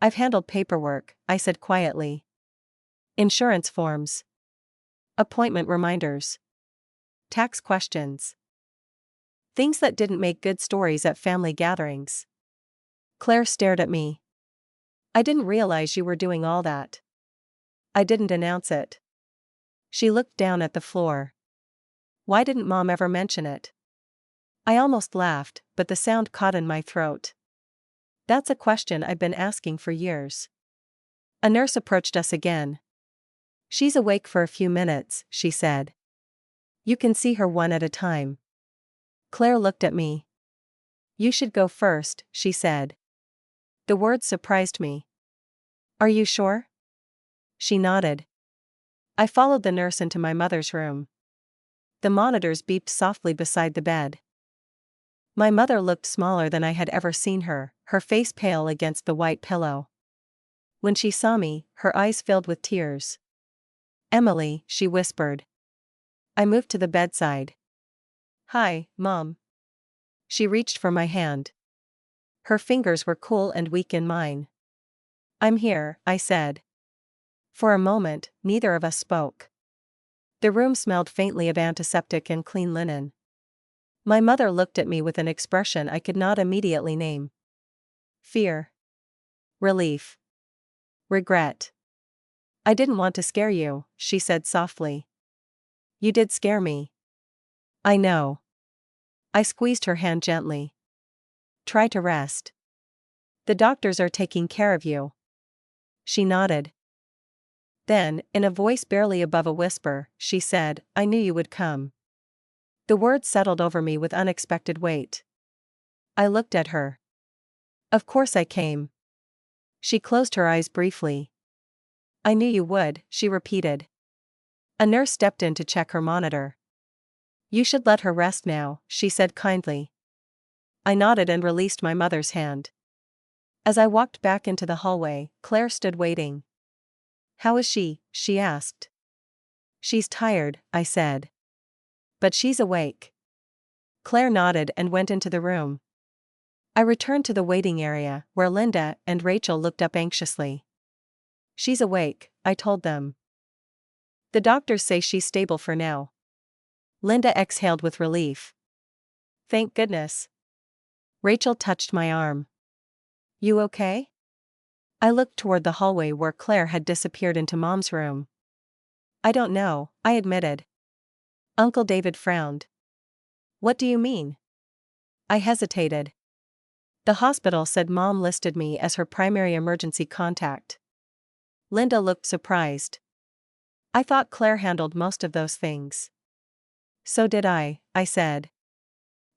A: "I've handled paperwork," I said quietly. "Insurance forms. Appointment reminders. Tax questions. Things that didn't make good stories at family gatherings." Claire stared at me. "I didn't realize you were doing all that." "I didn't announce it." She looked down at the floor. "Why didn't Mom ever mention it?" I almost laughed, but the sound caught in my throat. "That's a question I've been asking for years." A nurse approached us again. "She's awake for a few minutes," she said. "You can see her one at a time." Claire looked at me. "You should go first," she said. The words surprised me. "Are you sure?" She nodded. I followed the nurse into my mother's room. The monitors beeped softly beside the bed. My mother looked smaller than I had ever seen her, her face pale against the white pillow. When she saw me, her eyes filled with tears. "Emily," she whispered. I moved to the bedside. "Hi, Mom." She reached for my hand. Her fingers were cool and weak in mine. "I'm here," I said. For a moment, neither of us spoke. The room smelled faintly of antiseptic and clean linen. My mother looked at me with an expression I could not immediately name. Fear. Relief. Regret. I didn't want to scare you, she said softly. You did scare me. I know. I squeezed her hand gently. Try to rest. The doctors are taking care of you. She nodded. Then, in a voice barely above a whisper, she said, I knew you would come. The words settled over me with unexpected weight. I looked at her. Of course I came. She closed her eyes briefly. I knew you would, she repeated. A nurse stepped in to check her monitor. You should let her rest now, she said kindly. I nodded and released my mother's hand. As I walked back into the hallway, Claire stood waiting. How is she? She asked. She's tired, I said. But she's awake. Claire nodded and went into the room. I returned to the waiting area, where Linda and Rachel looked up anxiously. She's awake, I told them. The doctors say she's stable for now. Linda exhaled with relief. Thank goodness. Rachel touched my arm. You okay? I looked toward the hallway where Claire had disappeared into Mom's room. I don't know, I admitted. Uncle David frowned. What do you mean? I hesitated. The hospital said Mom listed me as her primary emergency contact. Linda looked surprised. I thought Claire handled most of those things. So did I said.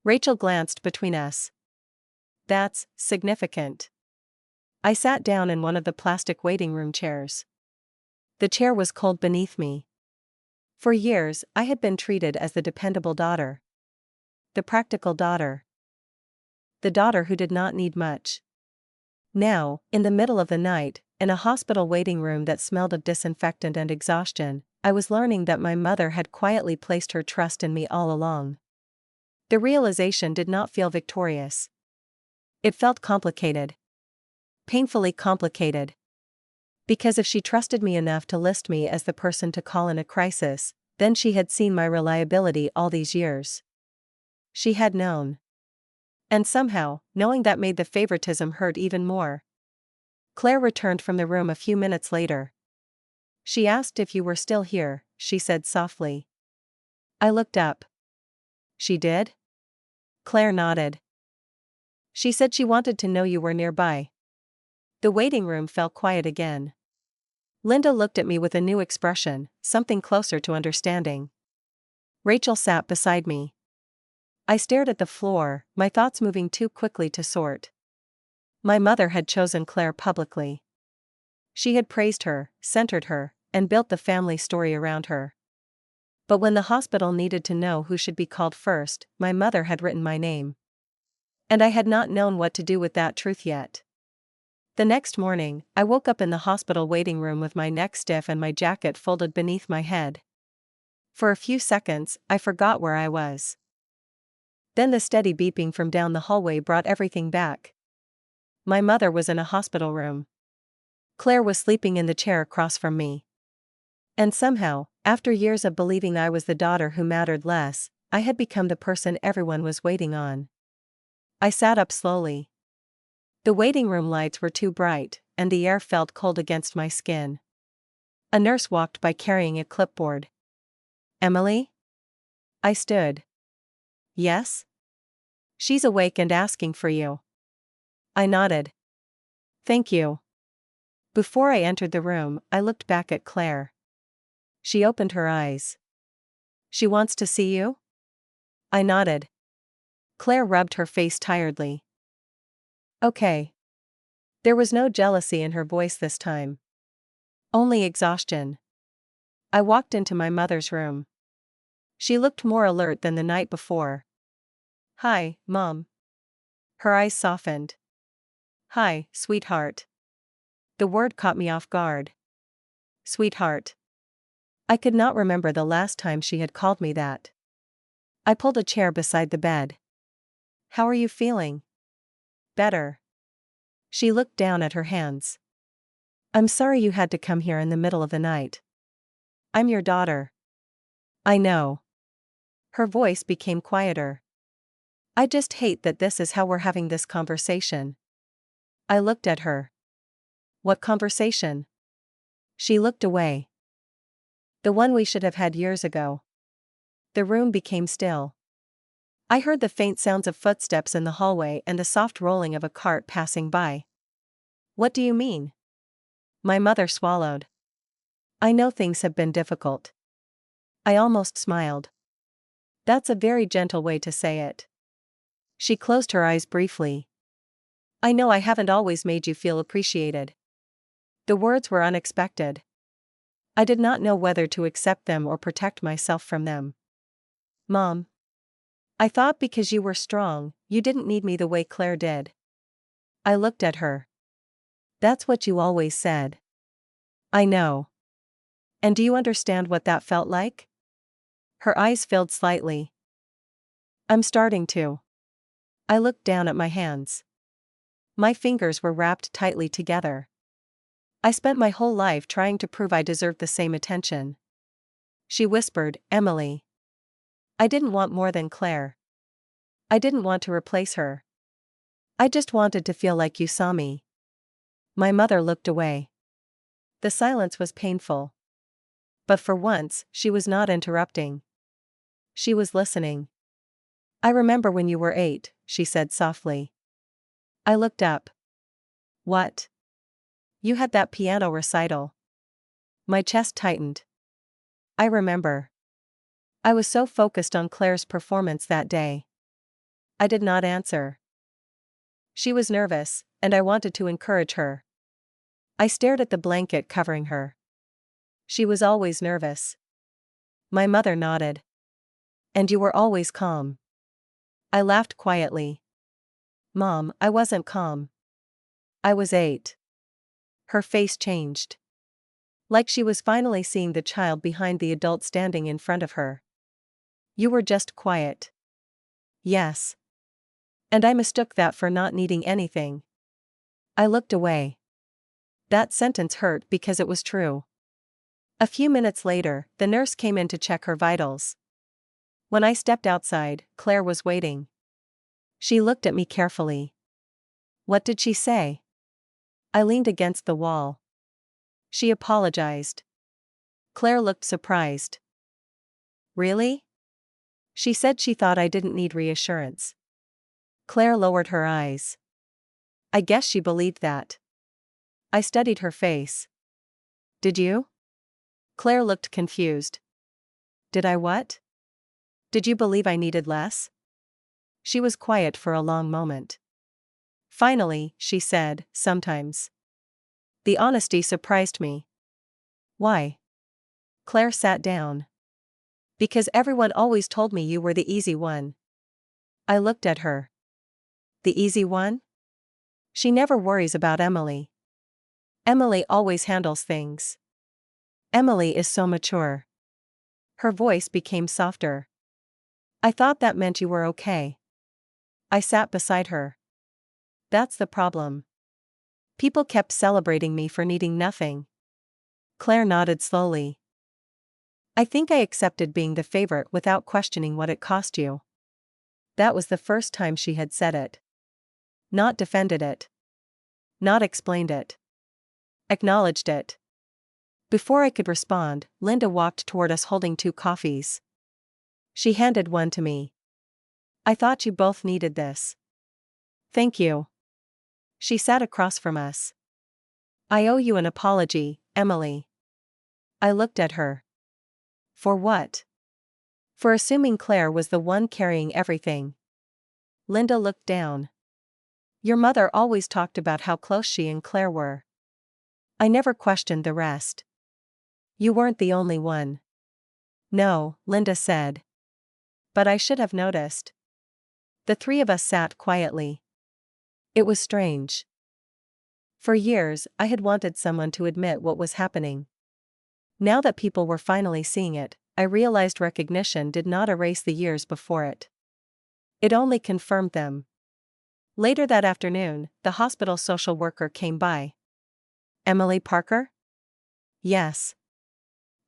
A: Rachel glanced between us. That's significant. I sat down in one of the plastic waiting room chairs. The chair was cold beneath me. For years, I had been treated as the dependable daughter. The practical daughter. The daughter who did not need much. Now, in the middle of the night, in a hospital waiting room that smelled of disinfectant and exhaustion, I was learning that my mother had quietly placed her trust in me all along. The realization did not feel victorious. It felt complicated. Painfully complicated. Because if she trusted me enough to list me as the person to call in a crisis, then she had seen my reliability all these years. She had known. And somehow, knowing that made the favoritism hurt even more. Claire returned from the room a few minutes later. She asked if you were still here, she said softly. I looked up. She did? Claire nodded. She said she wanted to know you were nearby. The waiting room fell quiet again. Linda looked at me with a new expression, something closer to understanding. Rachel sat beside me. I stared at the floor, my thoughts moving too quickly to sort. My mother had chosen Claire publicly. She had praised her, centered her, and built the family story around her. But when the hospital needed to know who should be called first, my mother had written my name. And I had not known what to do with that truth yet. The next morning, I woke up in the hospital waiting room with my neck stiff and my jacket folded beneath my head. For a few seconds, I forgot where I was. Then the steady beeping from down the hallway brought everything back. My mother was in a hospital room. Claire was sleeping in the chair across from me. And somehow, after years of believing I was the daughter who mattered less, I had become the person everyone was waiting on. I sat up slowly. The waiting room lights were too bright, and the air felt cold against my skin. A nurse walked by carrying a clipboard. Emily? I stood. Yes? She's awake and asking for you. I nodded. Thank you. Before I entered the room, I looked back at Claire. She opened her eyes. She wants to see you? I nodded. Claire rubbed her face tiredly. Okay. There was no jealousy in her voice this time. Only exhaustion. I walked into my mother's room. She looked more alert than the night before. Hi, Mom. Her eyes softened. Hi, sweetheart. The word caught me off guard. Sweetheart. I could not remember the last time she had called me that. I pulled a chair beside the bed. How are you feeling? Better. She looked down at her hands. I'm sorry you had to come here in the middle of the night. I'm your daughter. I know. Her voice became quieter. I just hate that this is how we're having this conversation. I looked at her. What conversation? She looked away. The one we should have had years ago. The room became still. I heard the faint sounds of footsteps in the hallway and the soft rolling of a cart passing by. What do you mean? My mother swallowed. I know things have been difficult. I almost smiled. That's a very gentle way to say it. She closed her eyes briefly. I know I haven't always made you feel appreciated. The words were unexpected. I did not know whether to accept them or protect myself from them. Mom. I thought because you were strong, you didn't need me the way Claire did. I looked at her. That's what you always said. I know. And do you understand what that felt like? Her eyes filled slightly. I'm starting to. I looked down at my hands. My fingers were wrapped tightly together. I spent my whole life trying to prove I deserved the same attention. She whispered, Emily. I didn't want more than Claire. I didn't want to replace her. I just wanted to feel like you saw me. My mother looked away. The silence was painful. But for once, she was not interrupting. She was listening. I remember when you were 8, she said softly. I looked up. What? You had that piano recital. My chest tightened. I remember. I was so focused on Claire's performance that day. I did not answer. She was nervous, and I wanted to encourage her. I stared at the blanket covering her. She was always nervous. My mother nodded. And you were always calm. I laughed quietly. Mom, I wasn't calm. I was 8. Her face changed. Like she was finally seeing the child behind the adult standing in front of her. You were just quiet. Yes. And I mistook that for not needing anything. I looked away. That sentence hurt because it was true. A few minutes later, the nurse came in to check her vitals. When I stepped outside, Claire was waiting. She looked at me carefully. What did she say? I leaned against the wall. She apologized. Claire looked surprised. Really? She said she thought I didn't need reassurance. Claire lowered her eyes. I guess she believed that. I studied her face. Did you? Claire looked confused. Did I what? Did you believe I needed less? She was quiet for a long moment. Finally, she said, sometimes. The honesty surprised me. Why? Claire sat down. Because everyone always told me you were the easy one. I looked at her. The easy one? She never worries about Emily. Emily always handles things. Emily is so mature. Her voice became softer. I thought that meant you were okay. I sat beside her. That's the problem. People kept celebrating me for needing nothing. Claire nodded slowly. I think I accepted being the favorite without questioning what it cost you. That was the first time she had said it. Not defended it. Not explained it. Acknowledged it. Before I could respond, Linda walked toward us holding 2 coffees. She handed one to me. I thought you both needed this. Thank you. She sat across from us. I owe you an apology, Emily. I looked at her. For what? For assuming Claire was the one carrying everything. Linda looked down. Your mother always talked about how close she and Claire were. I never questioned the rest. You weren't the only one. No, Linda said. But I should have noticed. The 3 of us sat quietly. It was strange. For years, I had wanted someone to admit what was happening. Now that people were finally seeing it, I realized recognition did not erase the years before it. It only confirmed them. Later that afternoon, the hospital social worker came by. Emily Parker? Yes.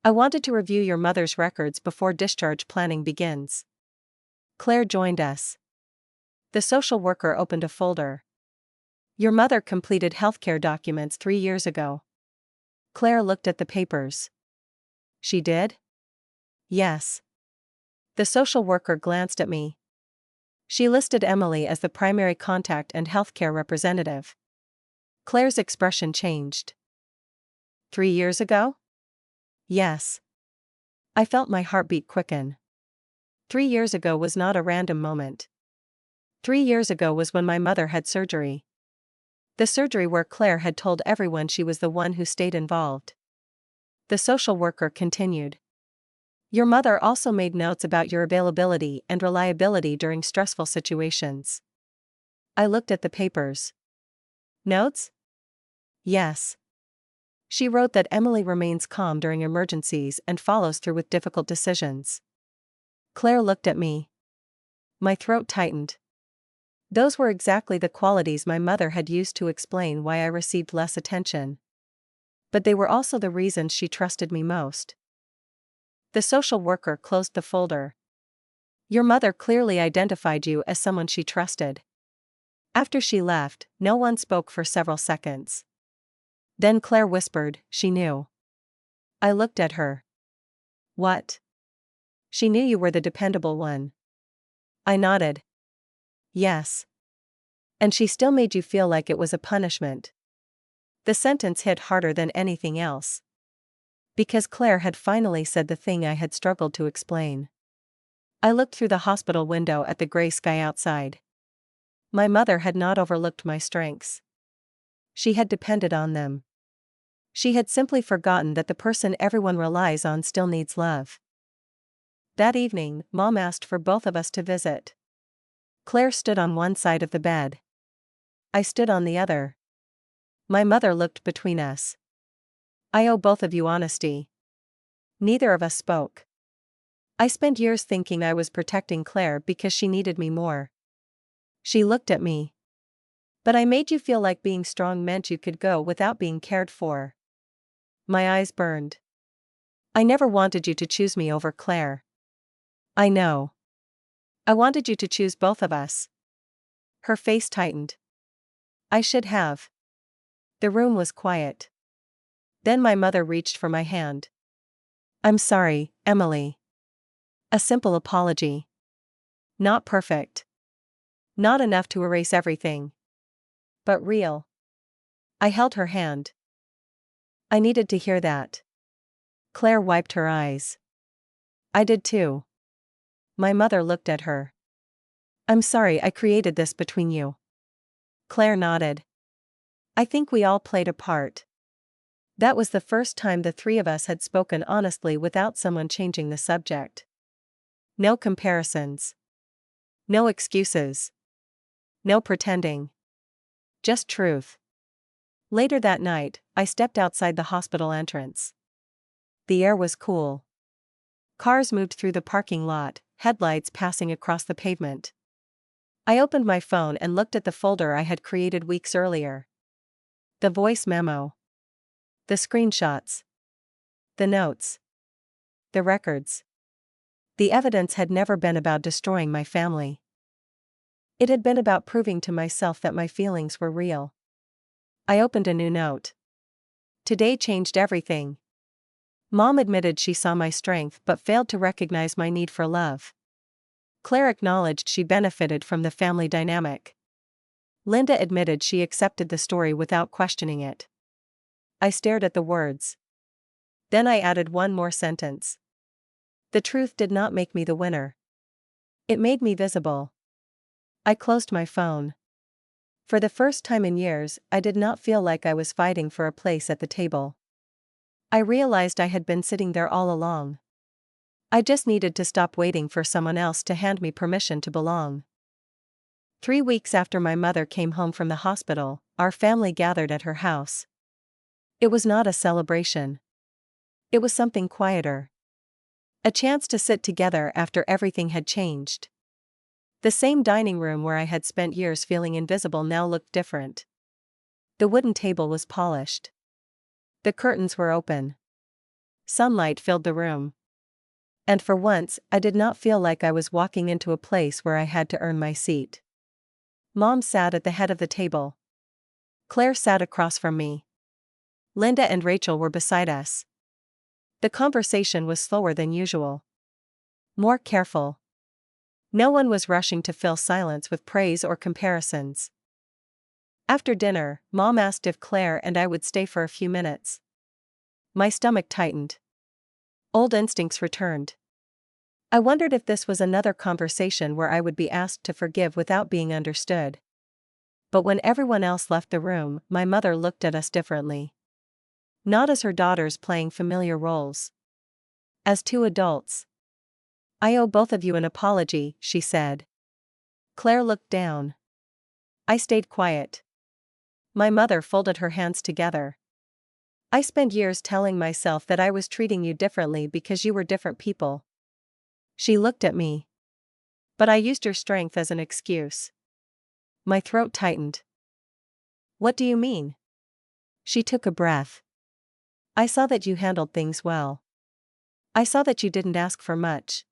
A: I wanted to review your mother's records before discharge planning begins. Claire joined us. The social worker opened a folder. Your mother completed healthcare documents 3 years ago. Claire looked at the papers. She did? Yes. The social worker glanced at me. She listed Emily as the primary contact and healthcare representative. Claire's expression changed. 3 years ago? Yes. I felt my heartbeat quicken. 3 years ago was not a random moment. 3 years ago was when my mother had surgery. The surgery where Claire had told everyone she was the one who stayed involved. The social worker continued. Your mother also made notes about your availability and reliability during stressful situations. I looked at the papers. Notes? Yes. She wrote that Emily remains calm during emergencies and follows through with difficult decisions. Claire looked at me. My throat tightened. Those were exactly the qualities my mother had used to explain why I received less attention. But they were also the reasons she trusted me most. The social worker closed the folder. Your mother clearly identified you as someone she trusted. After she left, no one spoke for several seconds. Then Claire whispered, she knew. I looked at her. What? She knew you were the dependable one. I nodded. Yes. And she still made you feel like it was a punishment. The sentence hit harder than anything else. Because Claire had finally said the thing I had struggled to explain. I looked through the hospital window at the gray sky outside. My mother had not overlooked my strengths. She had depended on them. She had simply forgotten that the person everyone relies on still needs love. That evening, Mom asked for both of us to visit. Claire stood on one side of the bed. I stood on the other. My mother looked between us. I owe both of you honesty. Neither of us spoke. I spent years thinking I was protecting Claire because she needed me more. She looked at me. But I made you feel like being strong meant you could go without being cared for. My eyes burned. I never wanted you to choose me over Claire. I know. I wanted you to choose both of us. Her face tightened. I should have. The room was quiet. Then my mother reached for my hand. I'm sorry, Emily. A simple apology. Not perfect. Not enough to erase everything. But real. I held her hand. I needed to hear that. Claire wiped her eyes. I did too. My mother looked at her. I'm sorry I created this between you. Claire nodded. I think we all played a part. That was the first time the three of us had spoken honestly without someone changing the subject. No comparisons. No excuses. No pretending. Just truth. Later that night, I stepped outside the hospital entrance. The air was cool. Cars moved through the parking lot, headlights passing across the pavement. I opened my phone and looked at the folder I had created weeks earlier. The voice memo. The screenshots. The notes. The records. The evidence had never been about destroying my family. It had been about proving to myself that my feelings were real. I opened a new note. Today changed everything. Mom admitted she saw my strength but failed to recognize my need for love. Claire acknowledged she benefited from the family dynamic. Linda admitted she accepted the story without questioning it. I stared at the words. Then I added one more sentence. The truth did not make me the winner. It made me visible. I closed my phone. For the first time in years, I did not feel like I was fighting for a place at the table. I realized I had been sitting there all along. I just needed to stop waiting for someone else to hand me permission to belong. 3 weeks after my mother came home from the hospital, our family gathered at her house. It was not a celebration. It was something quieter. A chance to sit together after everything had changed. The same dining room where I had spent years feeling invisible now looked different. The wooden table was polished. The curtains were open. Sunlight filled the room. And for once, I did not feel like I was walking into a place where I had to earn my seat. Mom sat at the head of the table. Claire sat across from me. Linda and Rachel were beside us. The conversation was slower than usual. More careful. No one was rushing to fill silence with praise or comparisons. After dinner, Mom asked if Claire and I would stay for a few minutes. My stomach tightened. Old instincts returned. I wondered if this was another conversation where I would be asked to forgive without being understood. But when everyone else left the room, my mother looked at us differently. Not as her daughters playing familiar roles. As two adults. "I owe both of you an apology," she said. Claire looked down. I stayed quiet. My mother folded her hands together. "I spent years telling myself that I was treating you differently because you were different people." She looked at me. "But I used your strength as an excuse." My throat tightened. "What do you mean?" She took a breath. "I saw that you handled things well. I saw that you didn't ask for much.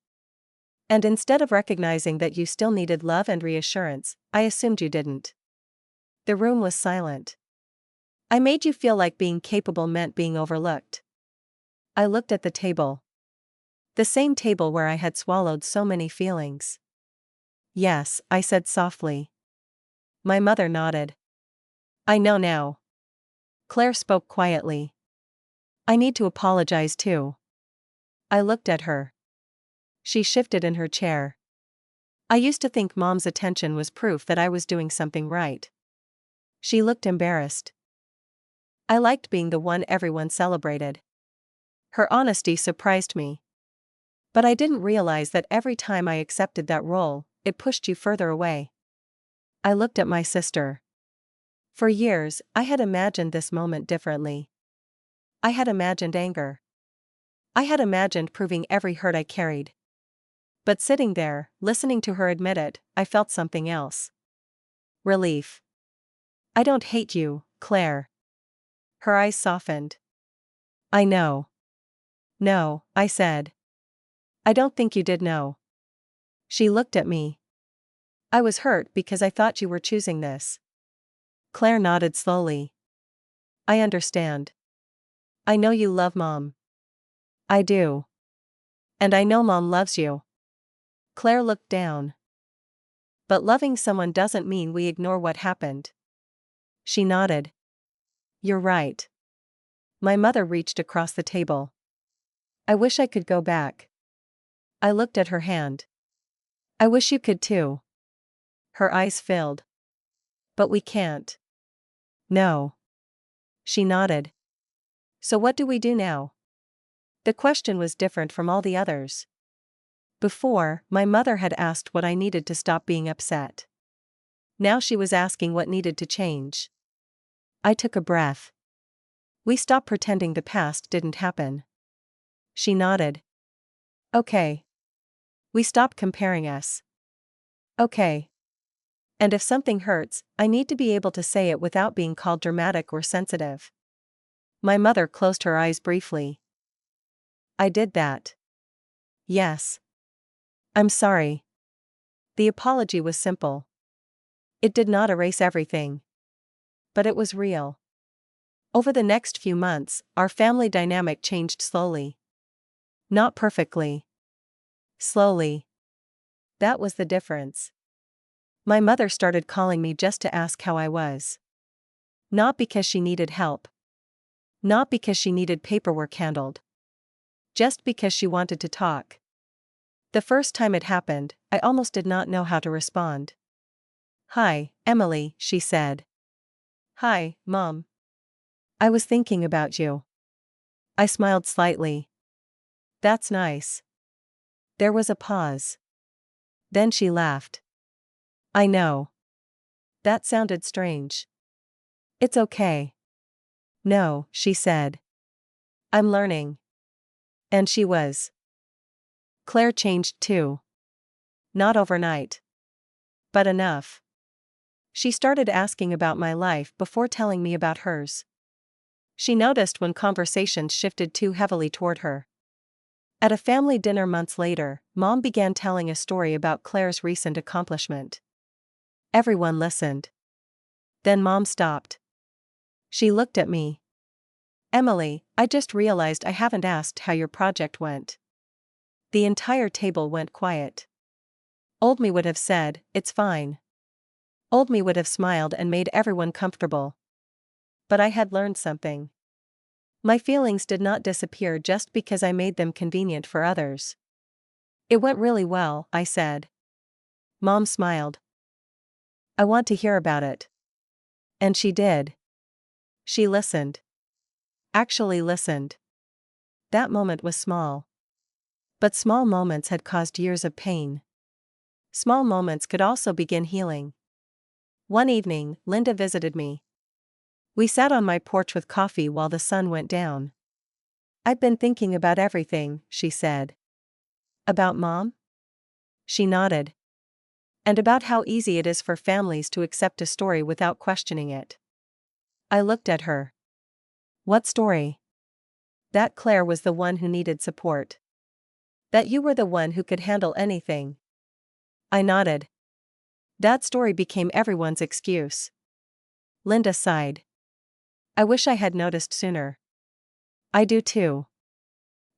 A: And instead of recognizing that you still needed love and reassurance, I assumed you didn't." The room was silent. "I made you feel like being capable meant being overlooked." I looked at the table. The same table where I had swallowed so many feelings. "Yes," I said softly. My mother nodded. "I know now." Claire spoke quietly. "I need to apologize too." I looked at her. She shifted in her chair. "I used to think Mom's attention was proof that I was doing something right." She looked embarrassed. "I liked being the one everyone celebrated." Her honesty surprised me. "But I didn't realize that every time I accepted that role, it pushed you further away." I looked at my sister. For years, I had imagined this moment differently. I had imagined anger. I had imagined proving every hurt I carried. But sitting there, listening to her admit it, I felt something else. Relief. "I don't hate you, Claire." Her eyes softened. "I know." "No," I said. "I don't think you did know." She looked at me. "I was hurt because I thought you were choosing this." Claire nodded slowly. "I understand. I know you love Mom." "I do. And I know Mom loves you." Claire looked down. "But loving someone doesn't mean we ignore what happened." She nodded. "You're right." My mother reached across the table. "I wish I could go back." I looked at her hand. "I wish you could too." Her eyes filled. "But we can't." "No." She nodded. "So what do we do now?" The question was different from all the others. Before, my mother had asked what I needed to stop being upset. Now she was asking what needed to change. I took a breath. "We stop pretending the past didn't happen." She nodded. "Okay. We stop comparing us." "Okay. And if something hurts, I need to be able to say it without being called dramatic or sensitive." My mother closed her eyes briefly. "I did that." "Yes. I'm sorry." The apology was simple. It did not erase everything. But it was real. Over the next few months, our family dynamic changed slowly. Not perfectly. Slowly. That was the difference. My mother started calling me just to ask how I was. Not because she needed help. Not because she needed paperwork handled. Just because she wanted to talk. The first time it happened, I almost did not know how to respond. "Hi, Emily," she said. "Hi, Mom. I was thinking about you." I smiled slightly. "That's nice." There was a pause. Then she laughed. "I know. That sounded strange." "It's okay." "No," she said. "I'm learning." And she was. Claire changed too. Not overnight. But enough. She started asking about my life before telling me about hers. She noticed when conversations shifted too heavily toward her. At a family dinner months later, Mom began telling a story about Claire's recent accomplishment. Everyone listened. Then Mom stopped. She looked at me. Emily, I just realized I haven't asked how your project went. The entire table went quiet. Old me would have said, "It's fine." Old me would have smiled and made everyone comfortable. But I had learned something. My feelings did not disappear just because I made them convenient for others. It went really well, I said. Mom smiled. I want to hear about it. And she did. She listened. Actually listened. That moment was small. But small moments had caused years of pain. Small moments could also begin healing. One evening, Linda visited me. We sat on my porch with coffee while the sun went down. I've been thinking about everything, she said. About Mom? She nodded. And about how easy it is for families to accept a story without questioning it. I looked at her. What story? That Claire was the one who needed support. That you were the one who could handle anything. I nodded. That story became everyone's excuse. Linda sighed. I wish I had noticed sooner. I do too.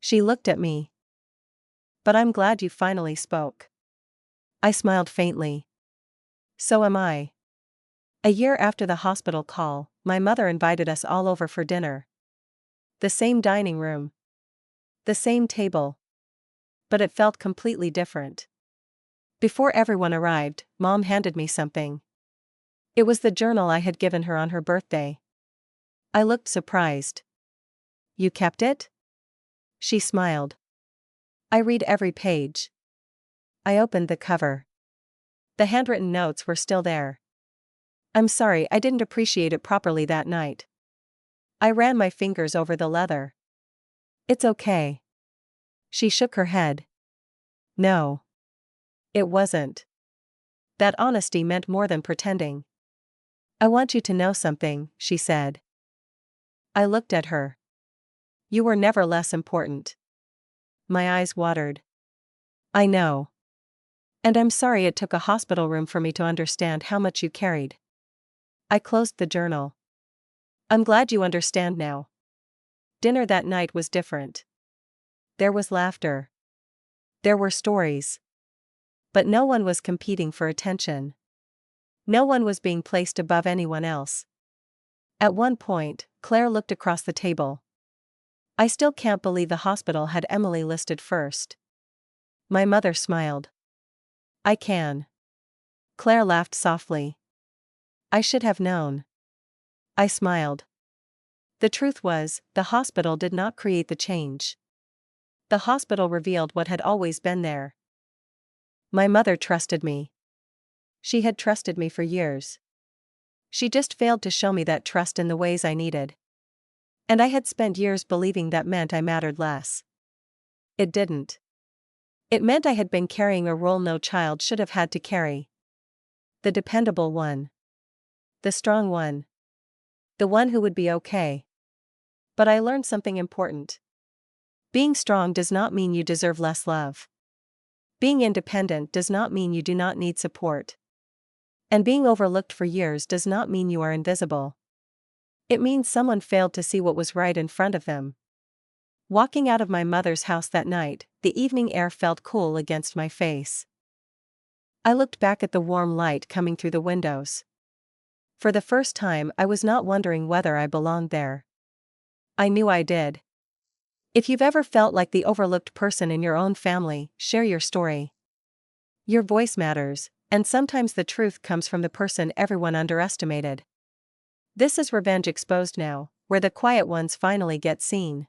A: She looked at me. But I'm glad you finally spoke. I smiled faintly. So am I. A year after the hospital call, my mother invited us all over for dinner. The same dining room. The same table. But it felt completely different. Before everyone arrived, Mom handed me something. It was the journal I had given her on her birthday. I looked surprised. You kept it? She smiled. I read every page. I opened the cover. The handwritten notes were still there. I'm sorry I didn't appreciate it properly that night. I ran my fingers over the leather. It's okay. She shook her head. No. It wasn't. That honesty meant more than pretending. I want you to know something, she said. I looked at her. You were never less important. My eyes watered. I know. And I'm sorry it took a hospital room for me to understand how much you carried. I closed the journal. I'm glad you understand now. Dinner that night was different. There was laughter. There were stories. But no one was competing for attention. No one was being placed above anyone else. At one point, Claire looked across the table. I still can't believe the hospital had Emily listed first. My mother smiled. I can. Claire laughed softly. I should have known. I smiled. The truth was, the hospital did not create the change. The hospital revealed what had always been there. My mother trusted me. She had trusted me for years. She just failed to show me that trust in the ways I needed. And I had spent years believing that meant I mattered less. It didn't. It meant I had been carrying a role no child should have had to carry. The dependable one. The strong one. The one who would be okay. But I learned something important. Being strong does not mean you deserve less love. Being independent does not mean you do not need support. And being overlooked for years does not mean you are invisible. It means someone failed to see what was right in front of them. Walking out of my mother's house that night, the evening air felt cool against my face. I looked back at the warm light coming through the windows. For the first time, I was not wondering whether I belonged there. I knew I did. If you've ever felt like the overlooked person in your own family, share your story. Your voice matters, and sometimes the truth comes from the person everyone underestimated. This is Revenge Exposed Now, where the quiet ones finally get seen.